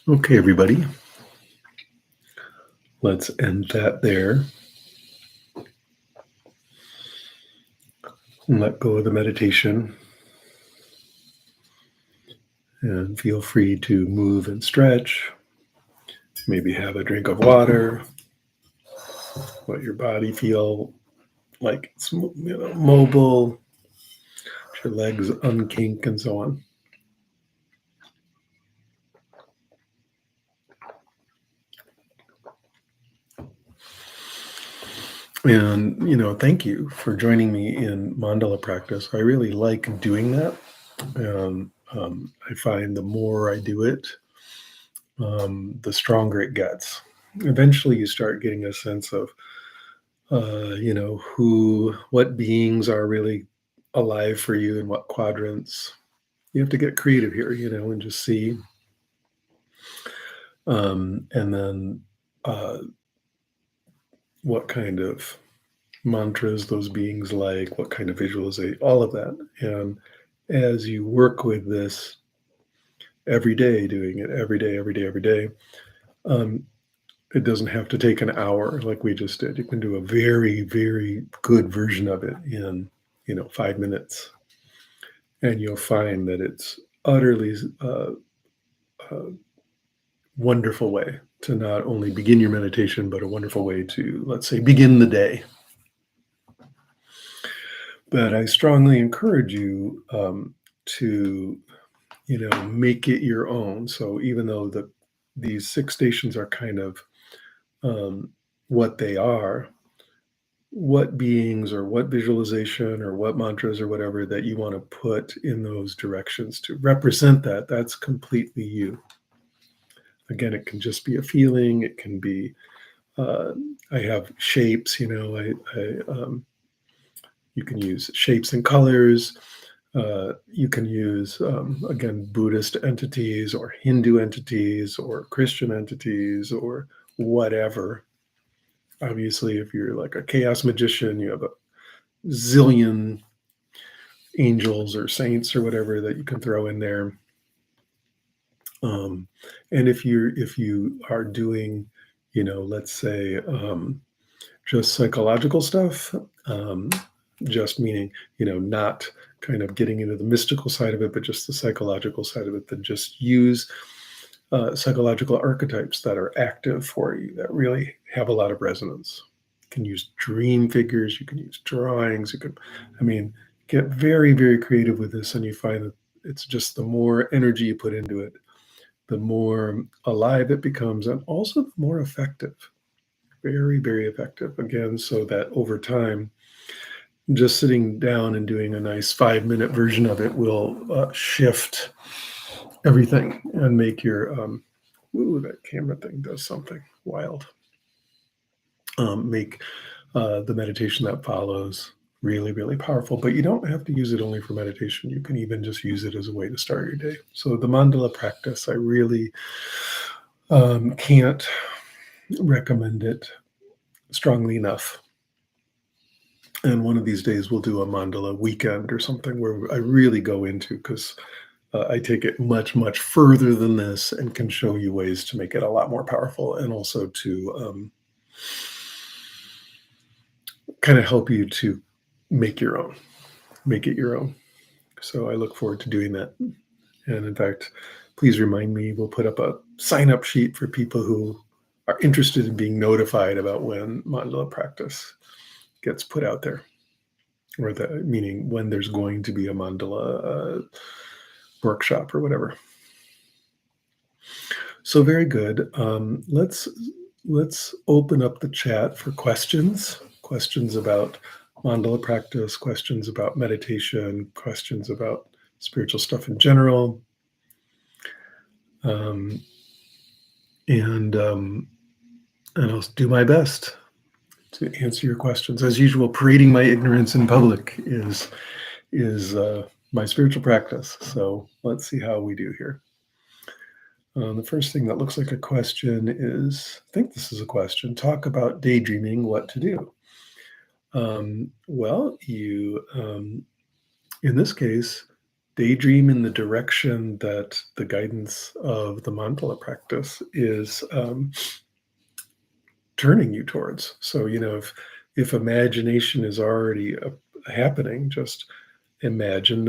Okay, everybody, let's end that there and let go of the meditation and feel free to move and stretch. Maybe have a drink of water, let your body feel like it's mobile, your legs unkink, and so on. And, thank you for joining me in Mandala practice. I really like doing that. And I find the more I do it, the stronger it gets. Eventually, you start getting a sense of, what beings are really alive for you and what quadrants. You have to get creative here, and just see, and then what kind of mantras those beings like, what kind of visualization, all of that. And as you work with this every day, doing it every day, every day, every day, um, it doesn't have to take an hour like we just did. You can do a very, very good version of it in, 5 minutes. And you'll find that it's utterly uh, wonderful way to not only begin your meditation, but a wonderful way to, let's say, begin the day. But I strongly encourage you to, make it your own. So even though these 6 stations are kind of what they are, what beings or what visualization or what mantras or whatever that you want to put in those directions to represent that's completely you. Again, it can just be a feeling. It can be, uh, I have shapes, you can use shapes and colors. You can use, again, Buddhist entities or Hindu entities or Christian entities or whatever. Obviously, if you're like a chaos magician, you have a zillion angels or saints or whatever that you can throw in there. And if you are doing, let's say, just psychological stuff, just meaning, not kind of getting into the mystical side of it, but just the psychological side of it, then just use psychological archetypes that are active for you, that really have a lot of resonance. You can use dream figures, you can use drawings, I mean, get very, very creative with this, and you find that it's just the more energy you put into it, the more alive it becomes, and also the more effective. Very, very effective. Again, so that over time, just sitting down and doing a nice 5-minute version of it will shift everything and make your ooh, that camera thing does something wild. Make the meditation that follows really, really powerful. But you don't have to use it only for meditation. You can even just use it as a way to start your day. So the mandala practice, I really can't recommend it strongly enough. And one of these days we'll do a mandala weekend or something where I really go into, because I take it much, much further than this and can show you ways to make it a lot more powerful, and also to kind of help you to make it your own. So I look forward to doing that. And in fact, please remind me, we'll put up a sign up sheet for people who are interested in being notified about when mandala practice gets put out there, or meaning when there's going to be a mandala workshop or whatever. So very good. Let's open up the chat for questions about mandala practice, questions about meditation, questions about spiritual stuff in general. And I'll do my best to answer your questions. As usual, parading my ignorance in public is my spiritual practice. So let's see how we do here. The first thing that looks like a question is, I think this is a question, talk about daydreaming, what to do. Well, you, in this case, daydream in the direction that the guidance of the mandala practice is turning you towards. So, if imagination is already happening, just imagine,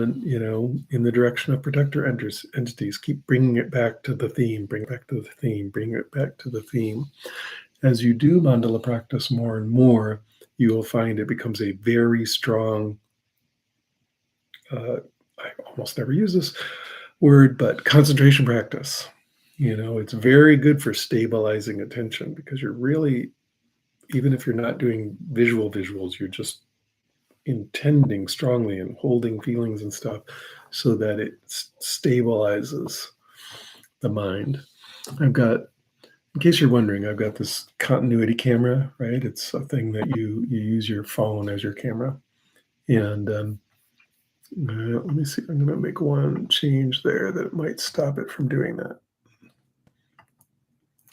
in the direction of protector entities. Keep bringing it back to the theme, bring it back to the theme, bring it back to the theme. As you do mandala practice more and more, you will find it becomes a very strong, I almost never use this word, but concentration practice. It's very good for stabilizing attention, because you're really, even if you're not doing visuals, you're just intending strongly and holding feelings and stuff, so that it stabilizes the mind. In case you're wondering, I've got this continuity camera, right? It's a thing that you use your phone as your camera. And Let me see. I'm going to make one change there that might stop it from doing that.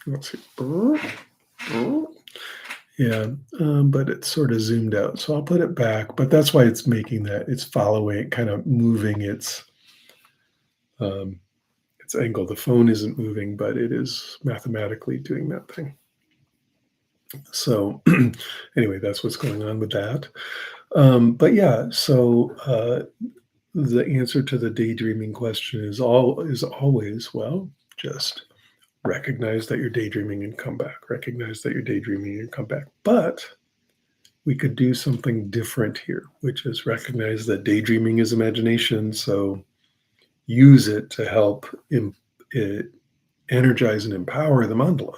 Let's see. Yeah, but it's sort of zoomed out. So I'll put it back. But that's why it's making that. It's following, kind of moving um, its angle. The phone isn't moving, but it is mathematically doing that thing. So anyway, that's what's going on with that. But yeah, so the answer to the daydreaming question is always, well, just recognize that you're daydreaming and come back. Recognize that you're daydreaming and come back. But we could do something different here, which is recognize that daydreaming is imagination. So use it to help energize and empower the mandala.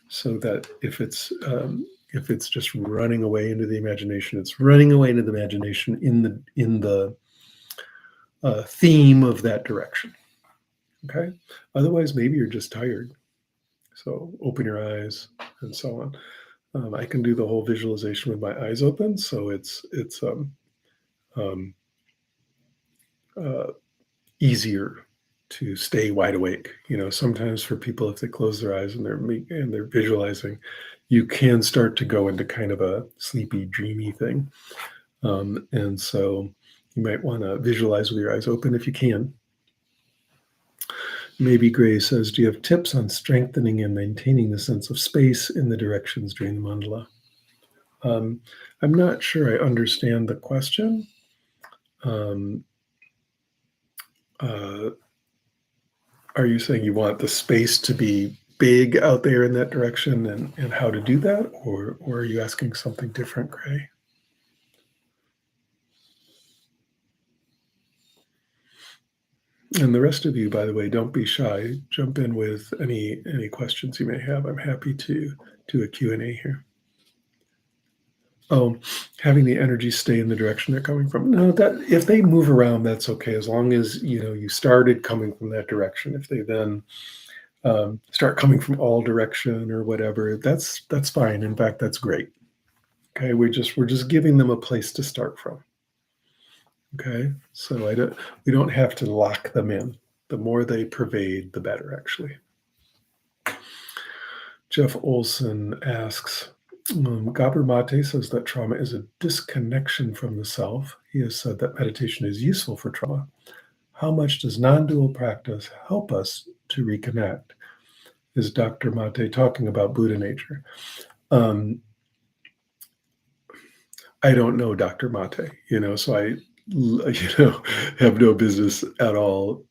So that if it's just running away into the imagination, it's running away into the imagination in the theme of that direction. Okay. Otherwise, maybe you're just tired. So open your eyes and so on. I can do the whole visualization with my eyes open, so it's um, uh, easier to stay wide awake. Sometimes for people, if they close their eyes and they're visualizing, you can start to go into kind of a sleepy, dreamy thing. And so you might want to visualize with your eyes open if you can. Maybe Gray says, do you have tips on strengthening and maintaining the sense of space in the directions during the mandala? I'm not sure I understand the question. Um, are you saying you want the space to be big out there in that direction and how to do that? Or are you asking something different, Gray? And the rest of you, by the way, don't be shy. Jump in with any questions you may have. I'm happy to do a Q&A here. Oh, having the energy stay in the direction they're coming from. No, that if they move around, that's okay, as long as you started coming from that direction. If they then start coming from all direction or whatever, that's fine. In fact, that's great. Okay, we're just giving them a place to start from. Okay, so we don't have to lock them in. The more they pervade, the better, actually. Jeff Olson asks, Gabor Mate says that trauma is a disconnection from the self. He has said that meditation is useful for trauma. How much does non-dual practice help us to reconnect? Is Dr. Mate talking about Buddha nature? I don't know Dr. Mate, so I, have no business at all,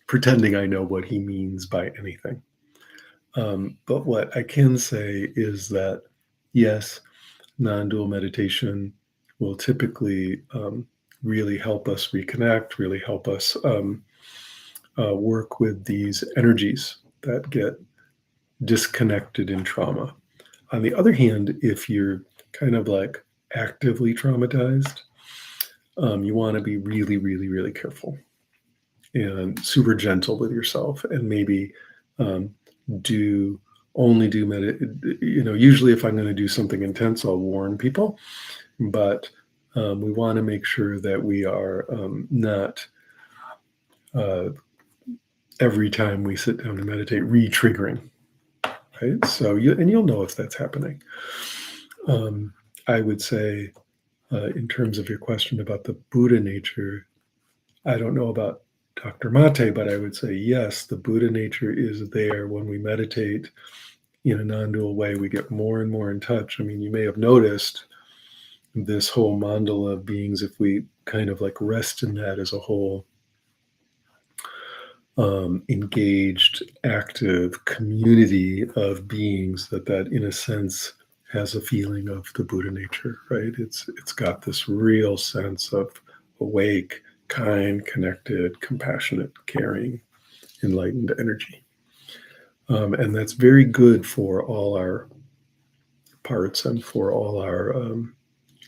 pretending I know what he means by anything. But what I can say is that, yes, non-dual meditation will typically really help us reconnect, really help us work with these energies that get disconnected in trauma. On the other hand, if you're kind of like actively traumatized, you want to be really, really, really careful and super gentle with yourself, and maybe do usually if I'm going to do something intense, I'll warn people, but we want to make sure that we are not every time we sit down to meditate re-triggering, right? So you'll know if that's happening. I would say in terms of your question about the Buddha nature, I don't know about Dr. Mate, but I would say yes, the Buddha nature is there when we meditate in a non-dual way. We get more and more in touch. I mean, you may have noticed this whole mandala of beings, if we kind of like rest in that as a whole engaged, active community of beings, that in a sense has a feeling of the Buddha nature, right? It's got this real sense of awake, kind, connected, compassionate, caring, enlightened energy. And that's very good for all our parts and for all our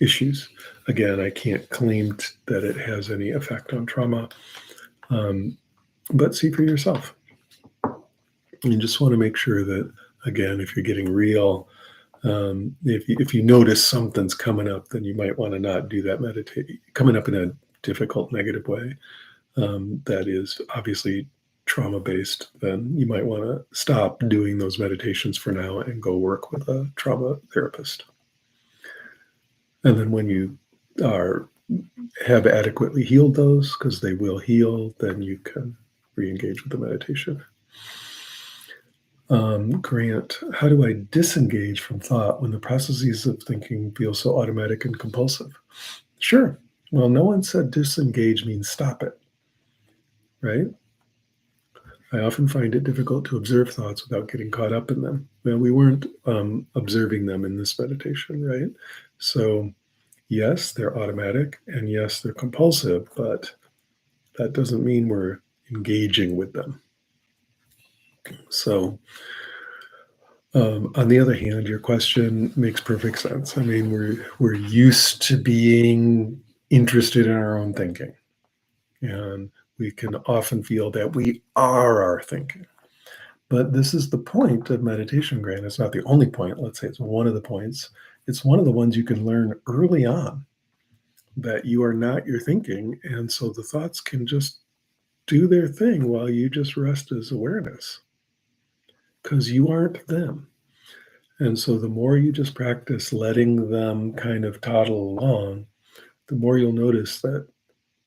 issues. Again, I can't claim that it has any effect on trauma, but see for yourself. You just want to make sure that, again, if you're getting real, if you notice something's coming up, then you might want to not do that meditation. Coming up in a difficult, negative way that is obviously trauma-based, then you might want to stop doing those meditations for now and go work with a trauma therapist. And then when you are have adequately healed those, because they will heal, then you can re-engage with the meditation. Grant, how do I disengage from thought when the processes of thinking feel so automatic and compulsive? Sure. Well, no one said disengage means stop it, right? I often find it difficult to observe thoughts without getting caught up in them. Well, we weren't observing them in this meditation, right? So, yes, they're automatic, and yes, they're compulsive, but that doesn't mean we're engaging with them. So, on the other hand, your question makes perfect sense. I mean, we're used to being interested in our own thinking, and we can often feel that we are our thinking. But this is the point of meditation, Grant. It's not the only point. Let's say it's one of the points. It's one of the ones you can learn early on, that you are not your thinking. And so the thoughts can just do their thing while you just rest as awareness, because you aren't them. And so the more you just practice letting them kind of toddle along, the more you'll notice that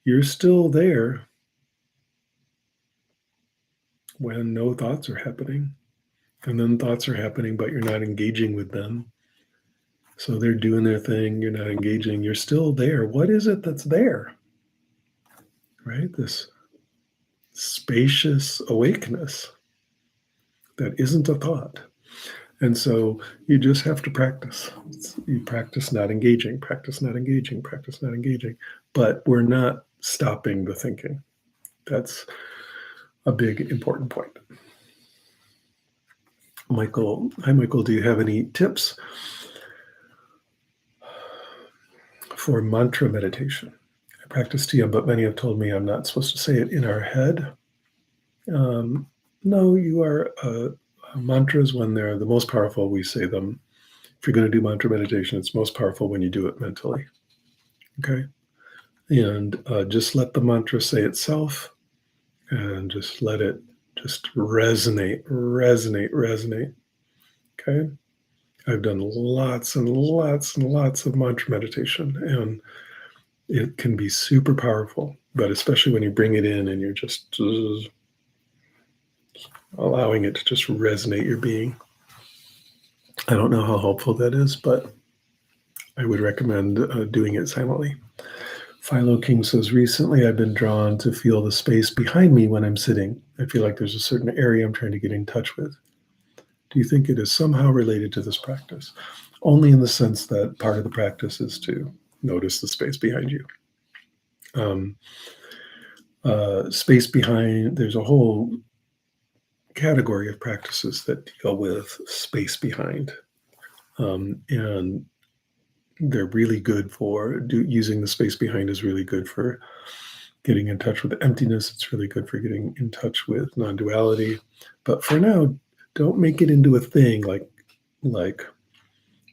you're still there when no thoughts are happening. And then thoughts are happening, but you're not engaging with them. So they're doing their thing, you're not engaging, you're still there. What is it that's there? Right? This spacious awakeness that isn't a thought. And so you just have to practice. You practice not engaging, practice not engaging, practice not engaging. But we're not stopping the thinking. That's a big, important point. Michael, hi, Michael. Do you have any tips for mantra meditation? I practice TM, but many have told me I'm not supposed to say it in our head. No, you are mantras when they're the most powerful. We say them. If you're going to do mantra meditation, it's most powerful when you do it mentally. Okay, and just let the mantra say itself, and just let it just resonate, resonate, resonate. Okay, I've done lots and lots and lots of mantra meditation, and it can be super powerful. But especially when you bring it in and you're just allowing it to just resonate your being. I don't know how helpful that is, but I would recommend doing it silently. Philo King says, recently I've been drawn to feel the space behind me when I'm sitting. I feel like there's a certain area I'm trying to get in touch with. Do you think it is somehow related to this practice? Only in the sense that part of the practice is to notice the space behind you. Space behind, there's a whole category of practices that deal with space behind. And they're really good for using the space behind is really good for getting in touch with emptiness. It's really good for getting in touch with non-duality. But for now, don't make it into a thing like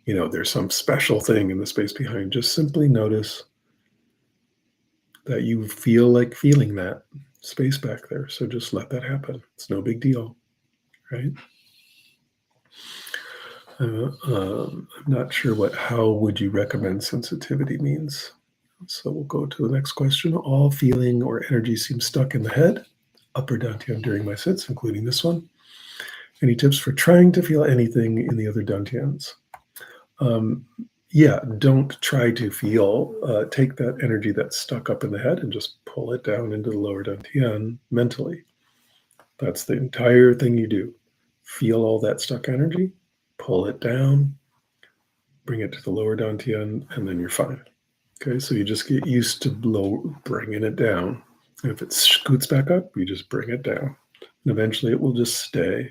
there's some special thing in the space behind. Just simply notice that you feel like feeling that space back there. So just let that happen. It's no big deal, right? I'm not sure how would you recommend sensitivity means. So we'll go to the next question. All feeling or energy seems stuck in the head, upper dantian during my sits, including this one. Any tips for trying to feel anything in the other dantians? Yeah, don't try to feel. Take that energy that's stuck up in the head and just pull it down into the lower dantian mentally. That's the entire thing you do. Feel all that stuck energy, pull it down, bring it to the lower dantian, and then you're fine. Okay, so you just get used to bringing it down. And if it scoots back up, you just bring it down. And eventually it will just stay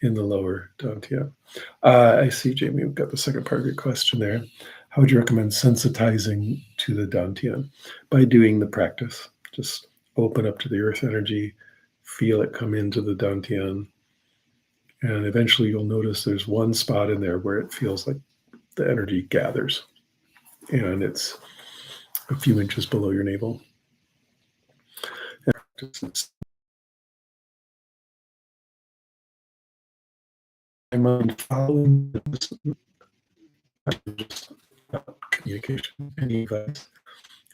in the lower dantian. I see, Jamie, we've got the second part of your question there. How would you recommend sensitizing to the dantian? By doing the practice. Just open up to the earth energy, feel it come into the dantian, and eventually you'll notice there's one spot in there where it feels like the energy gathers. And it's a few inches below your navel. Just my mind following this, just communication, any advice.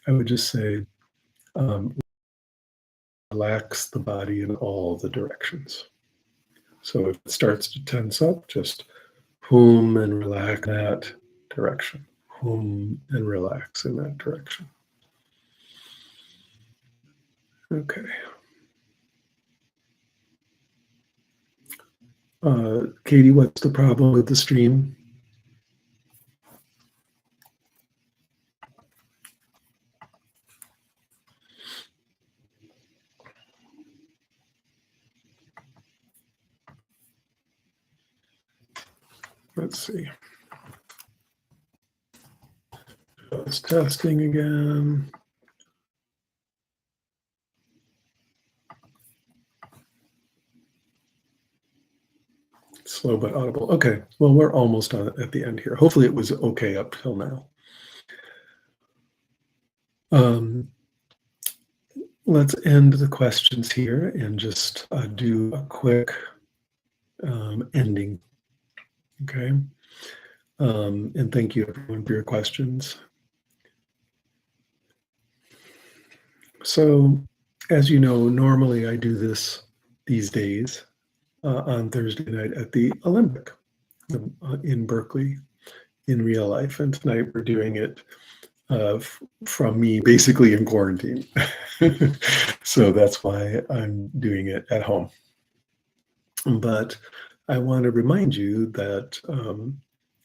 I would just say, um, relax the body in all the directions. So if it starts to tense up, just hum and relax that direction. Hum and relax in that direction. Okay. Katie, what's the problem with the stream? Let's see. Just testing again. Slow but audible. Okay, well, we're almost at the end here. Hopefully it was okay up till now. Let's end the questions here and just do a quick ending. Okay. And thank you everyone for your questions. So, as you know, normally I do this these days on Thursday night at the Olympic in Berkeley in real life. And tonight we're doing it from me basically in quarantine. So that's why I'm doing it at home. But I want to remind you that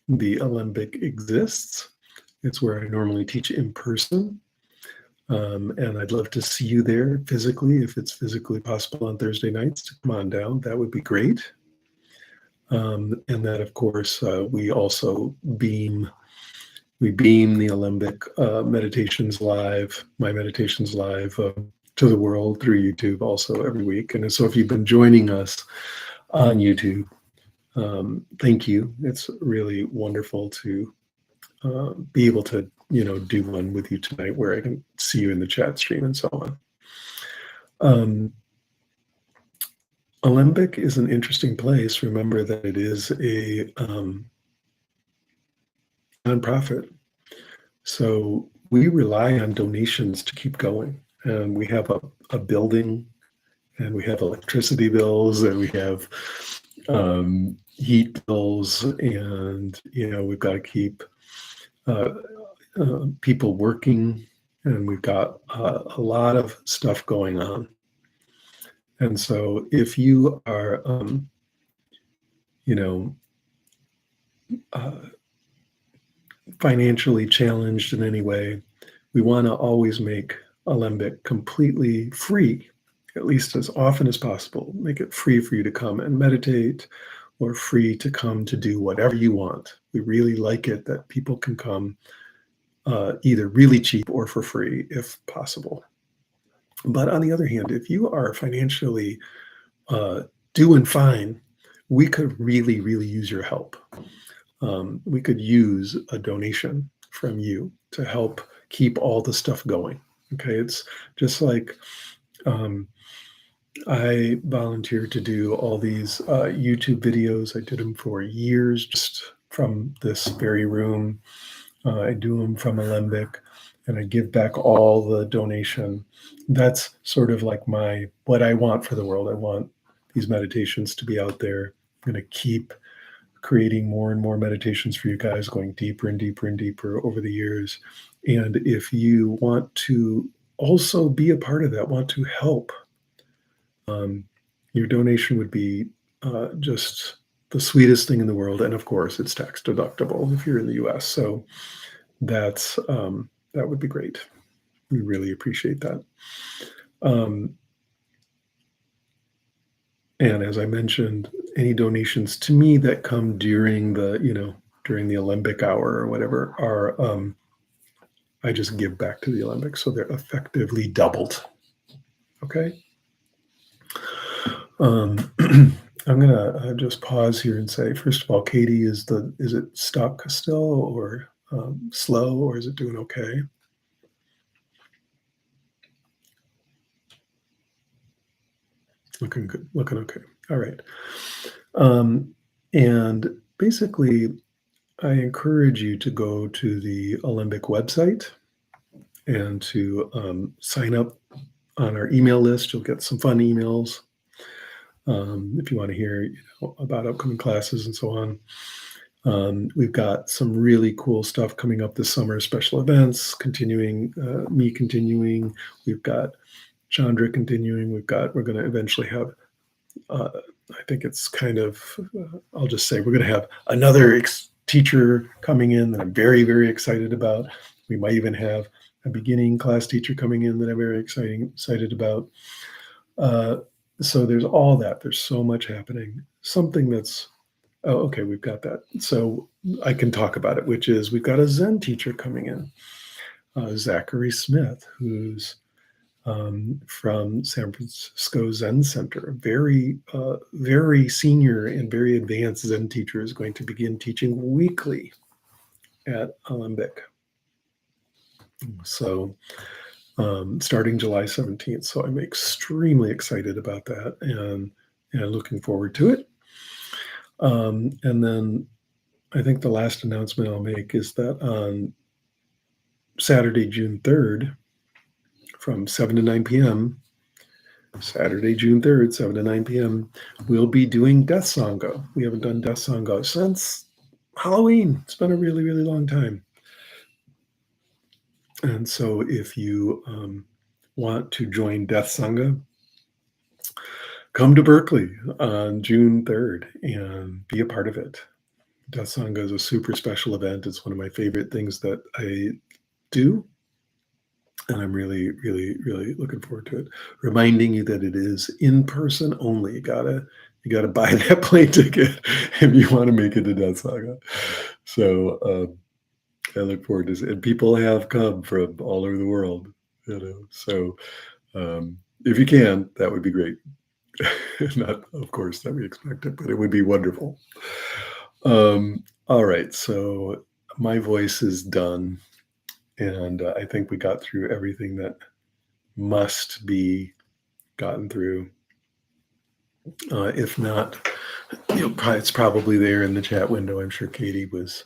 the Olympic exists. It's where I normally teach in person. And I'd love to see you there physically, if it's physically possible on Thursday nights to come on down. That would be great. And that, of course, we also beam the Olympic meditations live, my meditations live to the world through YouTube also every week. And so if you've been joining us on YouTube, thank you. It's really wonderful to be able to, do one with you tonight where I can see you in the chat stream and so on. Olympic is an interesting place. Remember that it is a nonprofit. So we rely on donations to keep going. And we have a building, and we have electricity bills, and we have heat bills, and we've got to keep people working, and we've got a lot of stuff going on. And so if you are, financially challenged in any way, we want to always make Alembic completely free, at least as often as possible. Make it free for you to come and meditate, or free to come to do whatever you want. We really like it that people can come either really cheap or for free if possible. But on the other hand, if you are financially doing fine, we could really, really use your help. We could use a donation from you to help keep all the stuff going. Okay, it's just like I volunteered to do all these YouTube videos. I did them for years, just from this very room. I do them from Alembic, and I give back all the donation. That's sort of like what I want for the world. I want these meditations to be out there. I'm going to keep creating more and more meditations for you guys, going deeper and deeper and deeper over the years. And if you want to also be a part of that, want to help, your donation would be just the sweetest thing in the world. And of course, it's tax deductible if you're in the US. So that would be great. We really appreciate that. And as I mentioned, any donations to me that come during the Olympic hour or whatever are I just give back to the Olympics, so they're effectively doubled. Okay. I'm gonna just pause here and say, first of all, Katie, is it stuck still, or slow, or is it doing okay? Looking good. Looking okay. All right. Um, and basically, I encourage you to go to the Alembic website and to sign up on our email list. You'll get some fun emails if you want to hear about upcoming classes and so on. We've got some really cool stuff coming up this summer, special events, continuing, me continuing. We've got Chandra continuing. We're going to eventually have, uh, I think it's kind of, I'll just say we're going to have another teacher coming in that I'm very, very excited about. We might even have a beginning class teacher coming in that I'm very excited about. Uh, so there's all that. There's so much happening. Something that's Oh, okay, we've got that. So I can talk about it, which is we've got a Zen teacher coming in, Zachary Smith, who's from San Francisco Zen Center. Very, very senior and very advanced Zen teacher is going to begin teaching weekly at Alembic. So starting July 17th. So I'm extremely excited about that and looking forward to it. And then I think the last announcement I'll make is that on Saturday, June 3rd, from 7 to 9 p.m., Saturday, June 3rd, 7 to 9 p.m., we'll be doing Death Sangha. We haven't done Death Sangha since Halloween. It's been a really, really long time. And so if you want to join Death Sangha, come to Berkeley on June 3rd and be a part of it. Death Sangha is a super special event. It's one of my favorite things that I do. And I'm really, really, really looking forward to it. Reminding you that it is in person only. You gotta buy that plane ticket if you want to make it to Death Saga. So I look forward to it. And people have come from all over the world, So if you can, that would be great. Not, of course, that we expect it, but it would be wonderful. All right, so my voice is done. And I think we got through everything that must be gotten through. If not, it's probably there in the chat window. I'm sure Katie was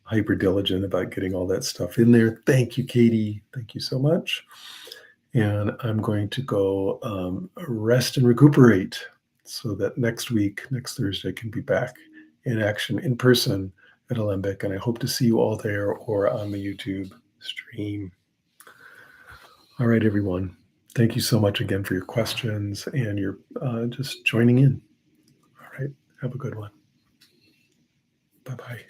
hyper diligent about getting all that stuff in there. Thank you, Katie. Thank you so much. And I'm going to go rest and recuperate so that next week, next Thursday, can be back in action in person at Alembic. And I hope to see you all there or on the YouTube stream. All right, everyone. Thank you so much again for your questions and your just joining in. All right. Have a good one. Bye-bye.